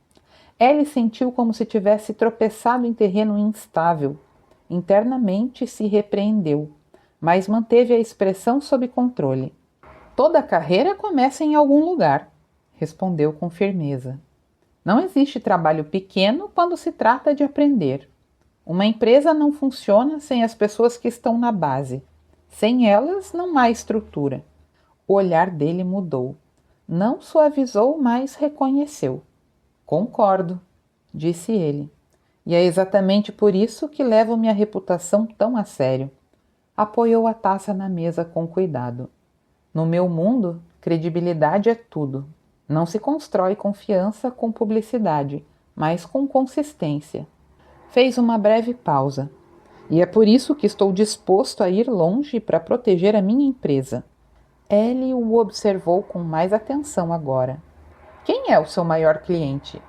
Ellie sentiu como se tivesse tropeçado em terreno instável. Internamente se repreendeu, mas manteve a expressão sob controle. Toda carreira começa em algum lugar, respondeu com firmeza. Não existe trabalho pequeno quando se trata de aprender. Uma empresa não funciona sem as pessoas que estão na base. Sem elas, não há estrutura. O olhar dele mudou. Não suavizou, mas reconheceu. Concordo, disse ele. E é exatamente por isso que levo minha reputação tão a sério. Apoiou a taça na mesa com cuidado. No meu mundo, credibilidade é tudo. Não se constrói confiança com publicidade, mas com consistência. Fez uma breve pausa. E é por isso que estou disposto a ir longe para proteger a minha empresa. Ellie o observou com mais atenção agora. Quem é o seu maior cliente?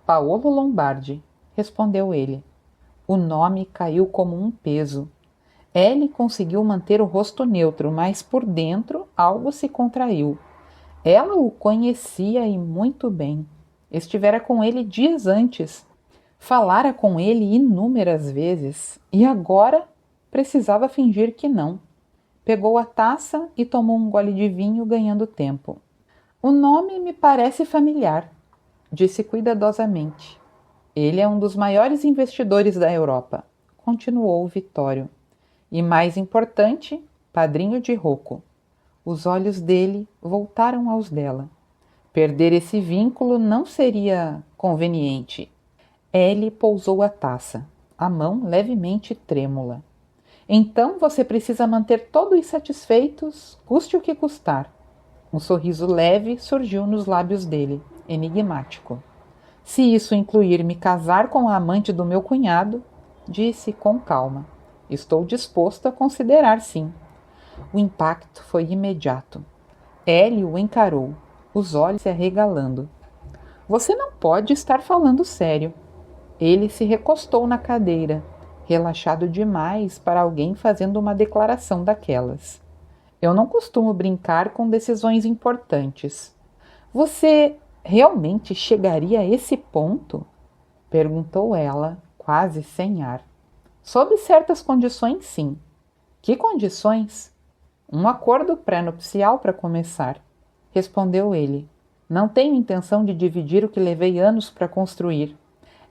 Paolo Lombardi, respondeu ele. O nome caiu como um peso. Ellie conseguiu manter o rosto neutro, mas por dentro algo se contraiu. Ela o conhecia e muito bem. Estivera com ele dias antes. Falara com ele inúmeras vezes e agora precisava fingir que não. Pegou a taça e tomou um gole de vinho, ganhando tempo. O nome me parece familiar, disse cuidadosamente. Ele é um dos maiores investidores da Europa, continuou Vittorio. E mais importante, padrinho de Rocco. Os olhos dele voltaram aos dela. Perder esse vínculo não seria conveniente. Ellie pousou a taça, a mão levemente trêmula. Então você precisa manter todos satisfeitos, custe o que custar. Um sorriso leve surgiu nos lábios dele, enigmático. Se isso incluir me casar com a amante do meu cunhado, disse com calma. Estou disposto a considerar, sim. O impacto foi imediato. Ellie o encarou, os olhos se arregalando. Você não pode estar falando sério. Ele se recostou na cadeira, relaxado demais para alguém fazendo uma declaração daquelas. Eu não costumo brincar com decisões importantes. Você realmente chegaria a esse ponto? Perguntou ela, quase sem ar. Sob certas condições, sim. Que condições? Um acordo pré-nupcial para começar, respondeu ele. Não tenho intenção de dividir o que levei anos para construir.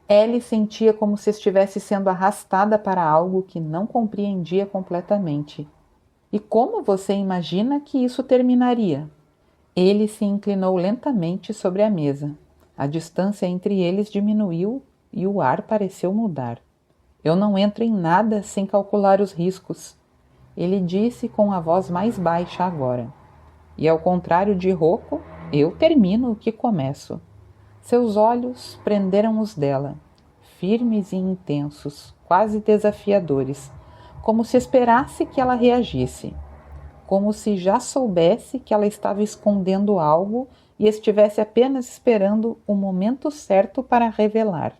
Ellie sentia como se estivesse sendo arrastada para algo que não compreendia completamente. E como você imagina que isso terminaria? Ele se inclinou lentamente sobre a mesa. A distância entre eles diminuiu e o ar pareceu mudar. Eu não entro em nada sem calcular os riscos, ele disse com a voz mais baixa agora. E ao contrário de Rocco, eu termino o que começo. Seus olhos prenderam os dela, firmes e intensos, quase desafiadores, como se esperasse que ela reagisse, como se já soubesse que ela estava escondendo algo e estivesse apenas esperando o momento certo para revelar.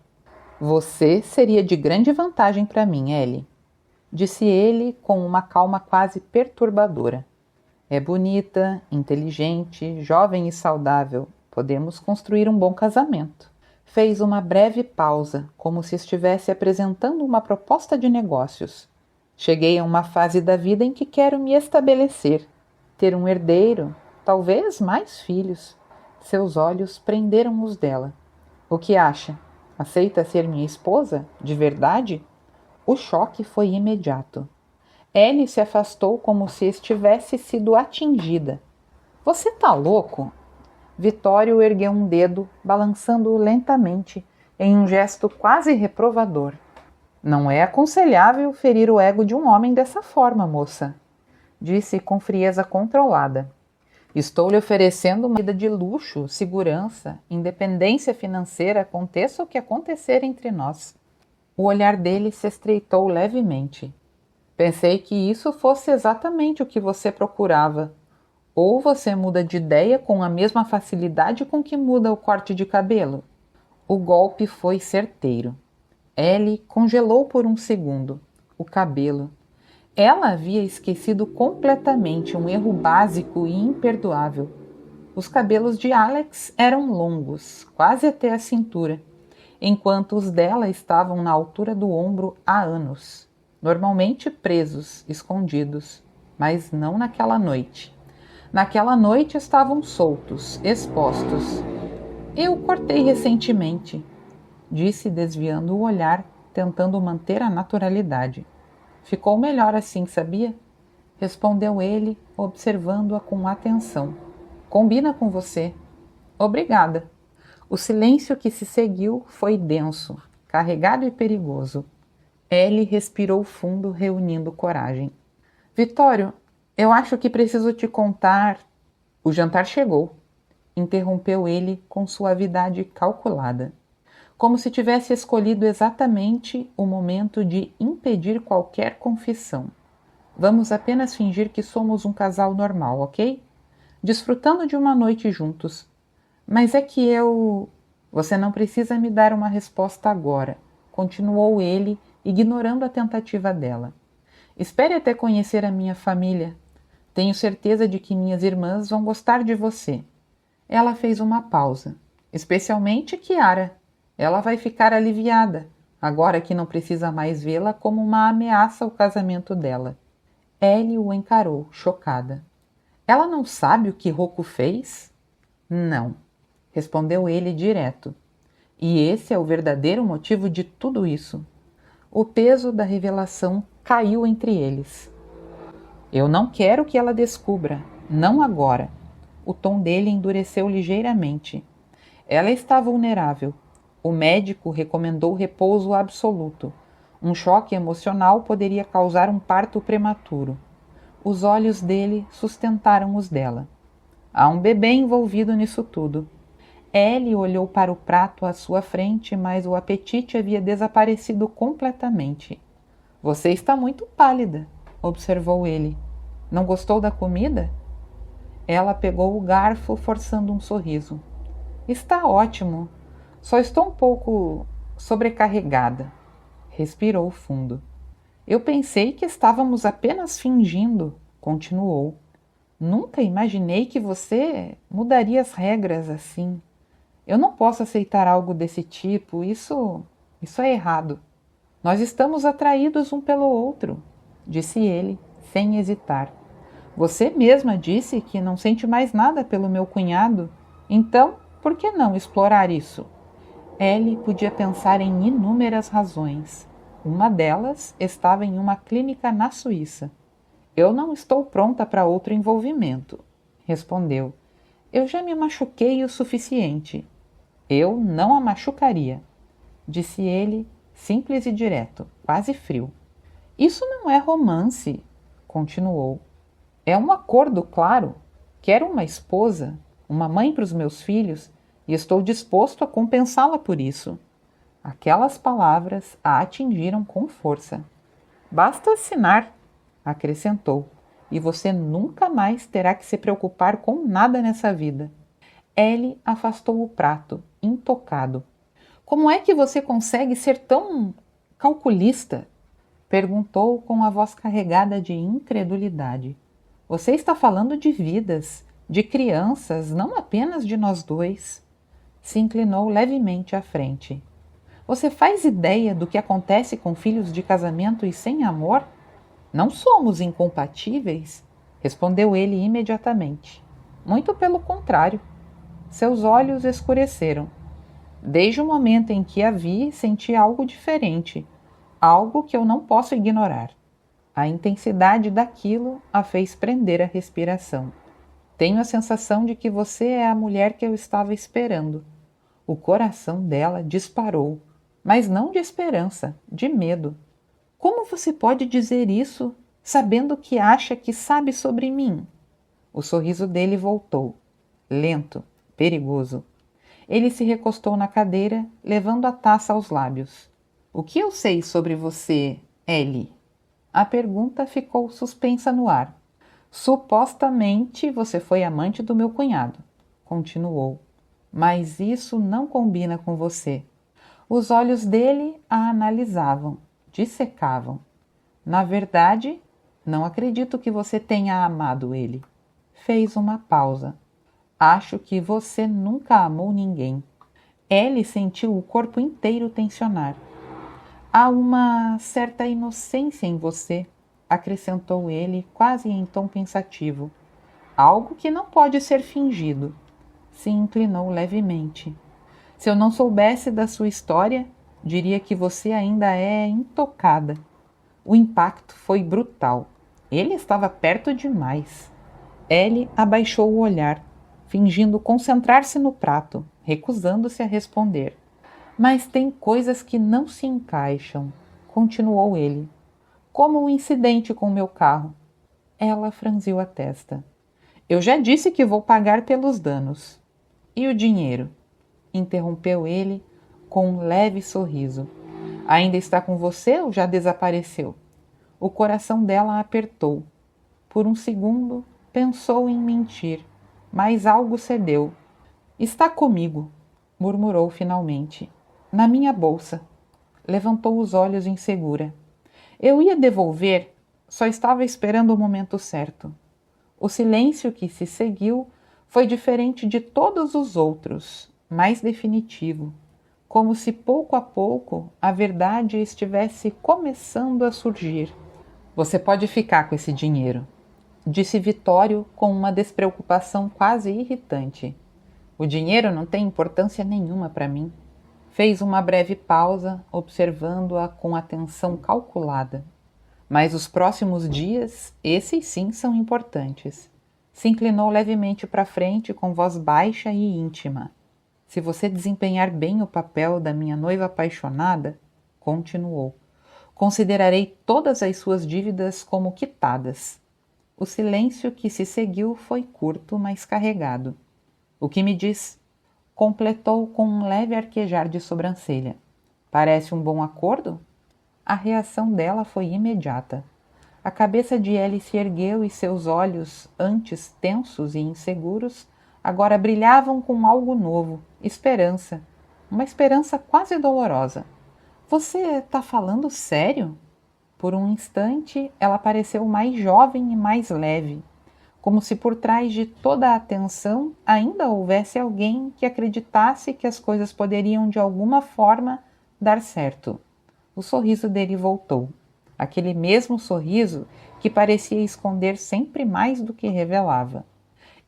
Você seria de grande vantagem para mim, Ellie, disse ele com uma calma quase perturbadora. É bonita, inteligente, jovem e saudável. Podemos construir um bom casamento. Fez uma breve pausa, como se estivesse apresentando uma proposta de negócios. Cheguei a uma fase da vida em que quero me estabelecer, ter um herdeiro, talvez mais filhos. Seus olhos prenderam os dela. O que acha? Aceita ser minha esposa? De verdade? O choque foi imediato. Ellie se afastou como se estivesse sido atingida. Você tá louco? Vittorio ergueu um dedo, balançando-o lentamente, em um gesto quase reprovador. Não é aconselhável ferir o ego de um homem dessa forma, moça, disse com frieza controlada. Estou lhe oferecendo uma vida de luxo, segurança, independência financeira, aconteça o que acontecer entre nós. O olhar dele se estreitou levemente. Pensei que isso fosse exatamente o que você procurava. Ou você muda de ideia com a mesma facilidade com que muda o corte de cabelo. O golpe foi certeiro. Ellie congelou por um segundo. O cabelo. Ela havia esquecido completamente um erro básico e imperdoável. Os cabelos de Alex eram longos, quase até a cintura, enquanto os dela estavam na altura do ombro há anos, normalmente presos, escondidos, mas não naquela noite. Naquela noite estavam soltos, expostos. Eu cortei recentemente, disse desviando o olhar, tentando manter a naturalidade. Ficou melhor assim, sabia? Respondeu ele, observando-a com atenção. Combina com você. Obrigada. O silêncio que se seguiu foi denso, carregado e perigoso. Ellie respirou fundo, reunindo coragem. Vittorio, eu acho que preciso te contar... O jantar chegou, interrompeu ele com suavidade calculada. como se tivesse escolhido exatamente o momento de impedir qualquer confissão. Vamos apenas fingir que somos um casal normal, ok? Desfrutando de uma noite juntos. Mas é que eu... Você não precisa me dar uma resposta agora, continuou ele, ignorando a tentativa dela. Espere até conhecer a minha família. Tenho certeza de que minhas irmãs vão gostar de você. Ela fez uma pausa. Especialmente Kiara. Ela vai ficar aliviada, agora que não precisa mais vê-la como uma ameaça ao casamento dela. Ellie o encarou, chocada. Ela não sabe o que Rocco fez? Não, respondeu ele direto. E esse é o verdadeiro motivo de tudo isso. O peso da revelação caiu entre eles. Eu não quero que ela descubra, não agora. O tom dele endureceu ligeiramente. Ela está vulnerável. O médico recomendou repouso absoluto. Um choque emocional poderia causar um parto prematuro. Os olhos dele sustentaram os dela. Há um bebê envolvido nisso tudo. Ellie olhou para o prato à sua frente, mas o apetite havia desaparecido completamente. Você está muito pálida, observou ele. Não gostou da comida? Ela pegou o garfo, forçando um sorriso. Está ótimo. Só estou um pouco sobrecarregada. Respirou fundo. Eu pensei que estávamos apenas fingindo, continuou. Nunca imaginei que você mudaria as regras assim. Eu não posso aceitar algo desse tipo, isso é errado. Nós estamos atraídos um pelo outro, disse ele, sem hesitar. Você mesma disse que não sente mais nada pelo meu cunhado, então por que não explorar isso? Ellie podia pensar em inúmeras razões. Uma delas estava em uma clínica na Suíça. Eu não estou pronta para outro envolvimento, respondeu. Eu já me machuquei o suficiente. Eu não a machucaria, disse ele, simples e direto, quase frio. Isso não é romance, continuou. É um acordo, claro. Quero uma esposa, uma mãe para os meus filhos, e estou disposto a compensá-la por isso. Aquelas palavras a atingiram com força. Basta assinar, acrescentou, e você nunca mais terá que se preocupar com nada nessa vida. Ellie afastou o prato, intocado. Como é que você consegue ser tão calculista? Perguntou com a voz carregada de incredulidade. Você está falando de vidas, de crianças, não apenas de nós dois. Se inclinou levemente à frente. Você faz ideia do que acontece com filhos de casamento e sem amor? Não somos incompatíveis, respondeu ele imediatamente. Muito pelo contrário. Seus olhos escureceram. Desde o momento em que a vi, senti algo diferente, algo que eu não posso ignorar. A intensidade daquilo a fez prender a respiração. Tenho a sensação de que você é a mulher que eu estava esperando. O coração dela disparou, mas não de esperança, de medo. Como você pode dizer isso, sabendo que acha que sabe sobre mim? O sorriso dele voltou, lento, perigoso. Ele se recostou na cadeira, levando a taça aos lábios. O que eu sei sobre você, Ellie? A pergunta ficou suspensa no ar. Supostamente você foi amante do meu cunhado, continuou. Mas isso não combina com você. Os olhos dele a analisavam, dissecavam. Na verdade, não acredito que você tenha amado ele. Fez uma pausa. Acho que você nunca amou ninguém. Ellie sentiu o corpo inteiro tensionar. Há uma certa inocência em você, acrescentou ele, quase em tom pensativo. Algo que não pode ser fingido. Se inclinou levemente. Se eu não soubesse da sua história, diria que você ainda é intocada. O impacto foi brutal. Ele estava perto demais. Ellie abaixou o olhar, fingindo concentrar-se no prato, recusando-se a responder. Mas tem coisas que não se encaixam, continuou ele. Como o incidente com meu carro. Ela franziu a testa. Eu já disse que vou pagar pelos danos. E o dinheiro? Interrompeu ele, com um leve sorriso. Ainda está com você ou já desapareceu? O coração dela apertou. Por um segundo, pensou em mentir, mas algo cedeu. Está comigo, murmurou finalmente. Na minha bolsa. Levantou os olhos insegura. Eu ia devolver, só estava esperando o momento certo. O silêncio que se seguiu foi diferente de todos os outros, mais definitivo, como se pouco a pouco a verdade estivesse começando a surgir. Você pode ficar com esse dinheiro, disse Vitório com uma despreocupação quase irritante. O dinheiro não tem importância nenhuma para mim. Fez uma breve pausa, observando-a com atenção calculada. Mas os próximos dias, esses sim são importantes. Se inclinou levemente para frente com voz baixa e íntima. Se você desempenhar bem o papel da minha noiva apaixonada, continuou, considerarei todas as suas dívidas como quitadas. O silêncio que se seguiu foi curto, mas carregado. O que me diz? Completou com um leve arquejar de sobrancelha. Parece um bom acordo? A reação dela foi imediata. A cabeça de Ellie se ergueu e seus olhos, antes tensos e inseguros, agora brilhavam com algo novo, esperança. Uma esperança quase dolorosa. Você está falando sério? Por um instante, ela pareceu mais jovem e mais leve, como se por trás de toda a atenção ainda houvesse alguém que acreditasse que as coisas poderiam de alguma forma dar certo. O sorriso dele voltou, aquele mesmo sorriso que parecia esconder sempre mais do que revelava.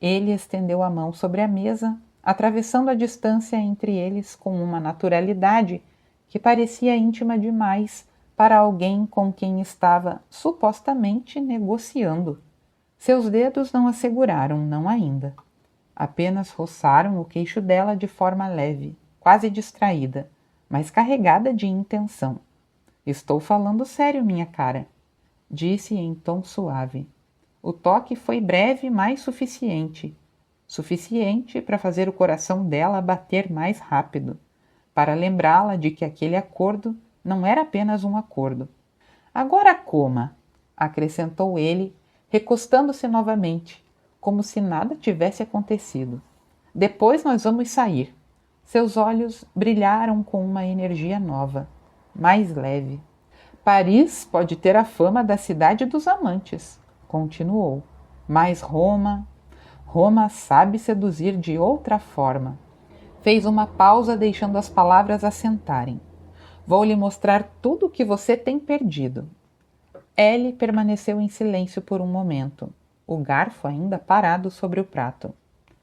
Ele estendeu a mão sobre a mesa, atravessando a distância entre eles com uma naturalidade que parecia íntima demais para alguém com quem estava supostamente negociando. Seus dedos não a seguraram, não ainda. Apenas roçaram o queixo dela de forma leve, quase distraída, mas carregada de intenção. Estou falando sério, minha cara, disse em tom suave. O toque foi breve, mas suficiente. Suficiente para fazer o coração dela bater mais rápido, para lembrá-la de que aquele acordo não era apenas um acordo. Agora coma, acrescentou ele, recostando-se novamente, como se nada tivesse acontecido. Depois nós vamos sair. Seus olhos brilharam com uma energia nova, mais leve. Paris pode ter a fama da cidade dos amantes, continuou. Mas Roma sabe seduzir de outra forma. Fez uma pausa, deixando as palavras assentarem. Vou lhe mostrar tudo o que você tem perdido. Ellie permaneceu em silêncio por um momento, o garfo ainda parado sobre o prato.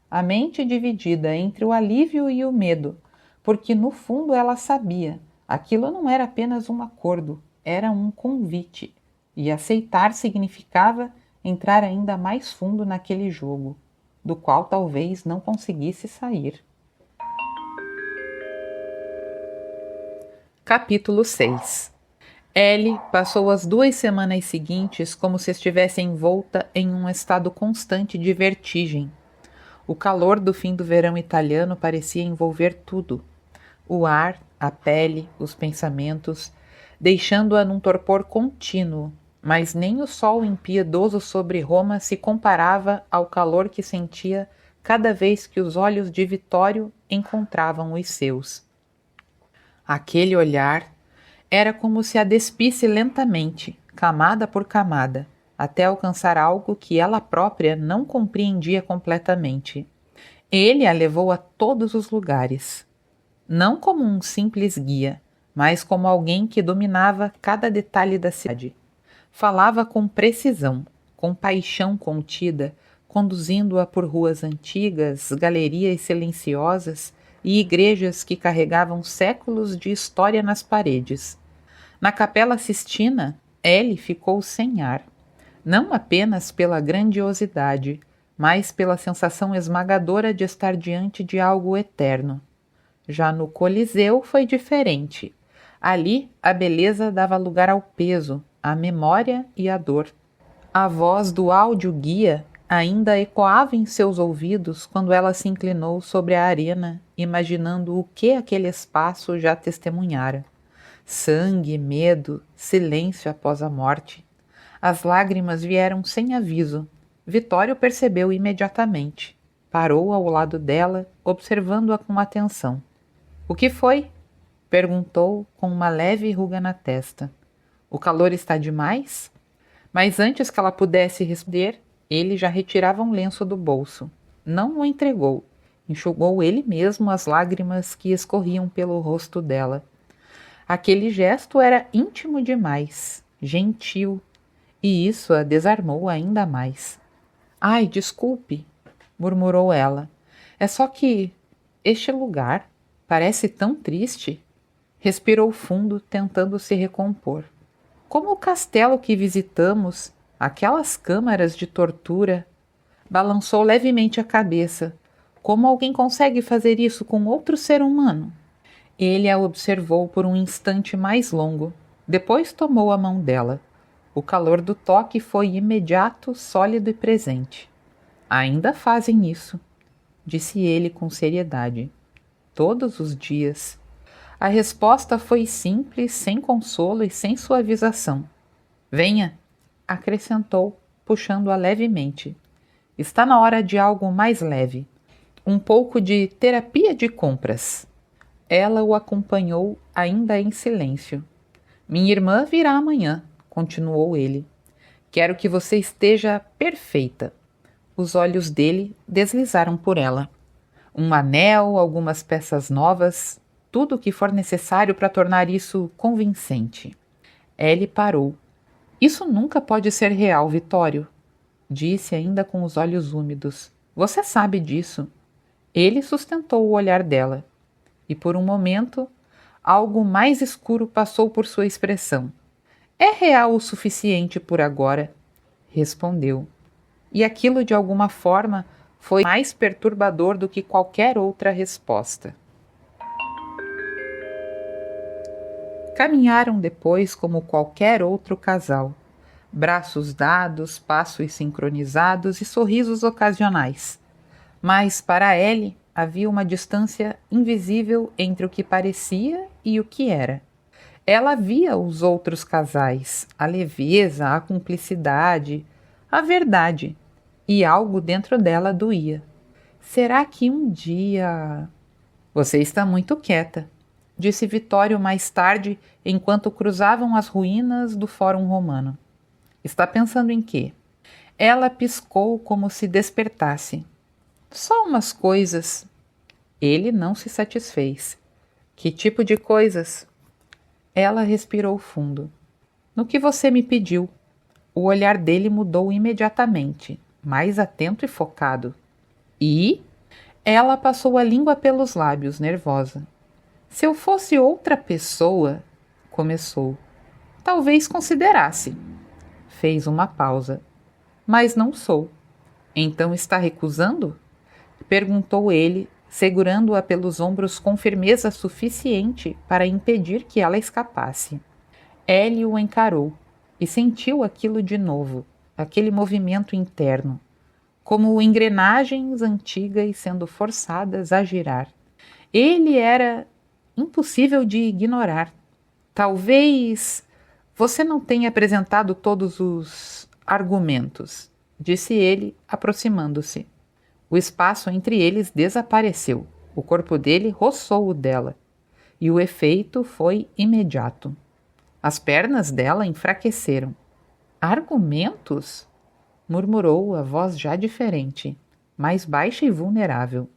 A mente dividida entre o alívio e o medo, porque no fundo ela sabia, aquilo não era apenas um acordo, era um convite, e aceitar significava entrar ainda mais fundo naquele jogo, do qual talvez não conseguisse sair. Capítulo 6. Ellie passou as 2 semanas seguintes como se estivesse envolta em um estado constante de vertigem. O calor do fim do verão italiano parecia envolver tudo. O ar, a pele, os pensamentos, deixando-a num torpor contínuo, mas nem o sol impiedoso sobre Roma se comparava ao calor que sentia cada vez que os olhos de Vitório encontravam os seus. Aquele olhar era como se a despisse lentamente, camada por camada, até alcançar algo que ela própria não compreendia completamente. Ele a levou a todos os lugares, não como um simples guia, mas como alguém que dominava cada detalhe da cidade. Falava com precisão, com paixão contida, conduzindo-a por ruas antigas, galerias silenciosas e igrejas que carregavam séculos de história nas paredes. Na Capela Sistina, Ellie ficou sem ar, não apenas pela grandiosidade, mas pela sensação esmagadora de estar diante de algo eterno. Já no Coliseu foi diferente. Ali, a beleza dava lugar ao peso, à memória e à dor. A voz do áudio-guia ainda ecoava em seus ouvidos quando ela se inclinou sobre a arena, imaginando o que aquele espaço já testemunhara. Sangue, medo, silêncio após a morte. As lágrimas vieram sem aviso. Vitório percebeu imediatamente. Parou ao lado dela, observando-a com atenção. — O que foi? Perguntou com uma leve ruga na testa. — O calor está demais? Mas antes que ela pudesse responder, ele já retirava um lenço do bolso. Não o entregou. Enxugou ele mesmo as lágrimas que escorriam pelo rosto dela. Aquele gesto era íntimo demais, gentil, e isso a desarmou ainda mais. — Ai, desculpe, murmurou ela. É só que este lugar parece tão triste. Respirou fundo, tentando se recompor. Como o castelo que visitamos, aquelas câmaras de tortura. Balançou levemente a cabeça. Como alguém consegue fazer isso com outro ser humano? Ele a observou por um instante mais longo. Depois tomou a mão dela. O calor do toque foi imediato, sólido e presente. Ainda fazem isso, disse ele com seriedade. Todos os dias. A resposta foi simples, sem consolo e sem suavização. Venha, acrescentou, puxando-a levemente. Está na hora de algo mais leve. Um pouco de terapia de compras. Ela o acompanhou, ainda em silêncio. Minha irmã virá amanhã, continuou ele. Quero que você esteja perfeita. Os olhos dele deslizaram por ela. Um anel, algumas peças novas, tudo o que for necessário para tornar isso convincente. Ellie parou. Isso nunca pode ser real, Vitório, disse ainda com os olhos úmidos. Você sabe disso. Ele sustentou o olhar dela. E por um momento, algo mais escuro passou por sua expressão. É real o suficiente por agora, respondeu. E aquilo, de alguma forma, foi mais perturbador do que qualquer outra resposta. Caminharam depois como qualquer outro casal. Braços dados, passos sincronizados e sorrisos ocasionais. Mas, para Ellie, havia uma distância invisível entre o que parecia e o que era. Ela via os outros casais, a leveza, a cumplicidade, a verdade, e algo dentro dela doía. Será que um dia... Você está muito quieta, disse Vitório mais tarde, enquanto cruzavam as ruínas do Fórum Romano. Está pensando em quê? Ela piscou como se despertasse. Só umas coisas. Ele não se satisfez. Que tipo de coisas? Ela respirou fundo. No que você me pediu. O olhar dele mudou imediatamente, mais atento e focado. E? Ela passou a língua pelos lábios, nervosa. Se eu fosse outra pessoa, começou. Talvez considerasse. Fez uma pausa. Mas não sou. Então está recusando? Perguntou ele, segurando-a pelos ombros com firmeza suficiente para impedir que ela escapasse. Ellie o encarou e sentiu aquilo de novo, aquele movimento interno, como engrenagens antigas sendo forçadas a girar. Ele era impossível de ignorar. Talvez você não tenha apresentado todos os argumentos, disse ele, aproximando-se. O espaço entre eles desapareceu. O corpo dele roçou o dela. E o efeito foi imediato. As pernas dela enfraqueceram. Argumentos? Murmurou a voz já diferente, mais baixa e vulnerável.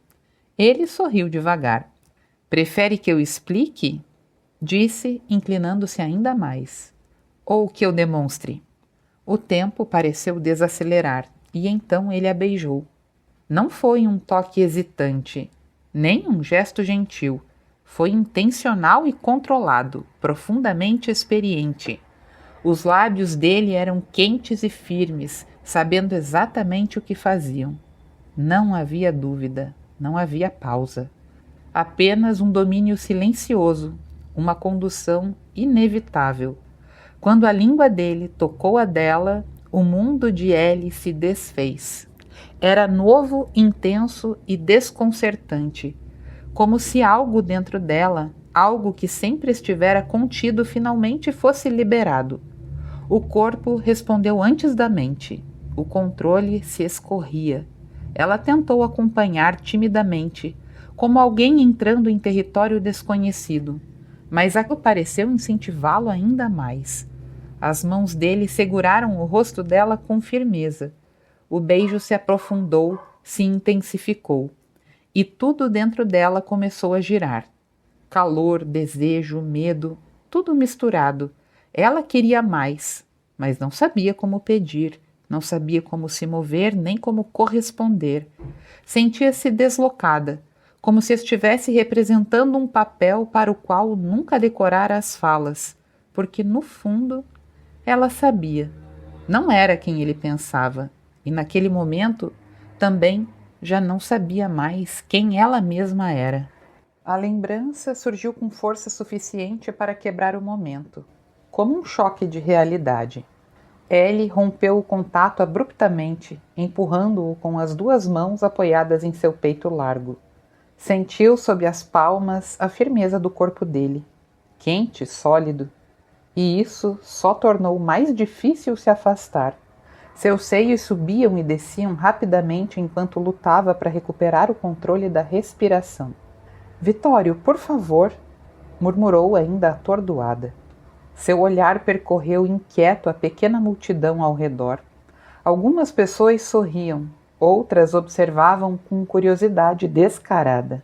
Ele sorriu devagar. Prefere que eu explique? Disse, inclinando-se ainda mais. Ou que eu demonstre? O tempo pareceu desacelerar, e então ele a beijou. Não foi um toque hesitante, nem um gesto gentil. Foi intencional e controlado, profundamente experiente. Os lábios dele eram quentes e firmes, sabendo exatamente o que faziam. Não havia dúvida, não havia pausa. Apenas um domínio silencioso, uma condução inevitável. Quando a língua dele tocou a dela, o mundo de Ellie se desfez. Era novo, intenso e desconcertante, como se algo dentro dela, algo que sempre estivera contido, finalmente fosse liberado. O corpo respondeu antes da mente. O controle se escorria. Ela tentou acompanhar timidamente, como alguém entrando em território desconhecido, mas aquilo pareceu incentivá-lo ainda mais. As mãos dele seguraram o rosto dela com firmeza. O beijo se aprofundou, se intensificou, e tudo dentro dela começou a girar. Calor, desejo, medo, tudo misturado. Ela queria mais, mas não sabia como pedir, não sabia como se mover nem como corresponder. Sentia-se deslocada, como se estivesse representando um papel para o qual nunca decorara as falas, porque no fundo ela sabia. Não era quem ele pensava, e naquele momento também já não sabia mais quem ela mesma era. A lembrança surgiu com força suficiente para quebrar o momento, como um choque de realidade. Ellie rompeu o contato abruptamente, empurrando-o com as duas mãos apoiadas em seu peito largo. Sentiu sob as palmas a firmeza do corpo dele, quente, sólido, e isso só tornou mais difícil se afastar. Seus seios subiam e desciam rapidamente enquanto lutava para recuperar o controle da respiração. Vitório, por favor, murmurou ainda atordoada. Seu olhar percorreu inquieto a pequena multidão ao redor. Algumas pessoas sorriam, outras observavam com curiosidade descarada,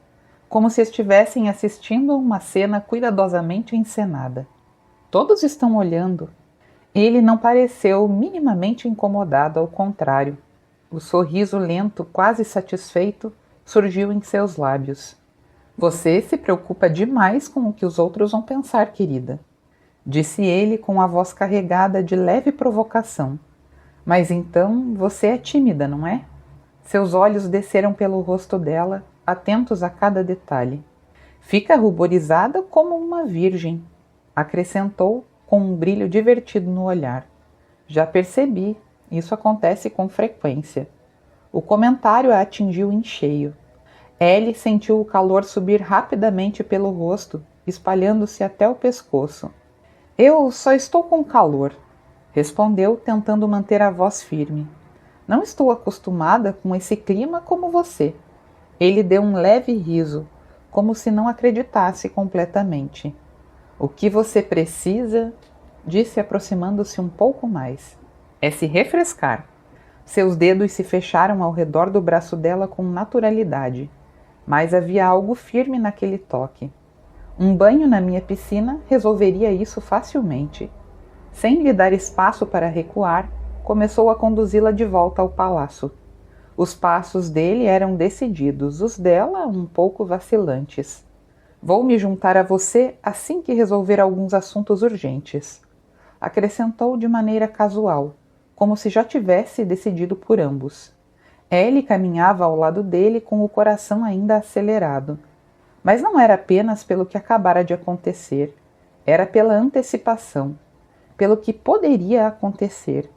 como se estivessem assistindo a uma cena cuidadosamente encenada. Todos estão olhando. Ele não pareceu minimamente incomodado, ao contrário. O sorriso lento, quase satisfeito, surgiu em seus lábios. Você se preocupa demais com o que os outros vão pensar, querida, disse ele com a voz carregada de leve provocação. Mas então você é tímida, não é? Seus olhos desceram pelo rosto dela, atentos a cada detalhe. Fica ruborizada como uma virgem, acrescentou com um brilho divertido no olhar. Já percebi, isso acontece com frequência. O comentário a atingiu em cheio. Ellie sentiu o calor subir rapidamente pelo rosto, espalhando-se até o pescoço. Eu só estou com calor, respondeu, tentando manter a voz firme. Não estou acostumada com esse clima como você. Ele deu um leve riso, como se não acreditasse completamente. O que você precisa, disse aproximando-se um pouco mais, é se refrescar. Seus dedos se fecharam ao redor do braço dela com naturalidade, mas havia algo firme naquele toque. Um banho na minha piscina resolveria isso facilmente. Sem lhe dar espaço para recuar, começou a conduzi-la de volta ao palácio. Os passos dele eram decididos, os dela um pouco vacilantes. Vou me juntar a você assim que resolver alguns assuntos urgentes, acrescentou de maneira casual, como se já tivesse decidido por ambos. Ellie caminhava ao lado dele com o coração ainda acelerado. Mas não era apenas pelo que acabara de acontecer, era pela antecipação, pelo que poderia acontecer.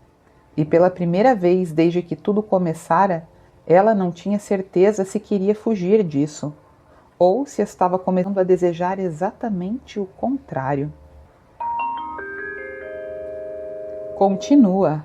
E pela primeira vez desde que tudo começara, ela não tinha certeza se queria fugir disso, ou se estava começando a desejar exatamente o contrário. Continua.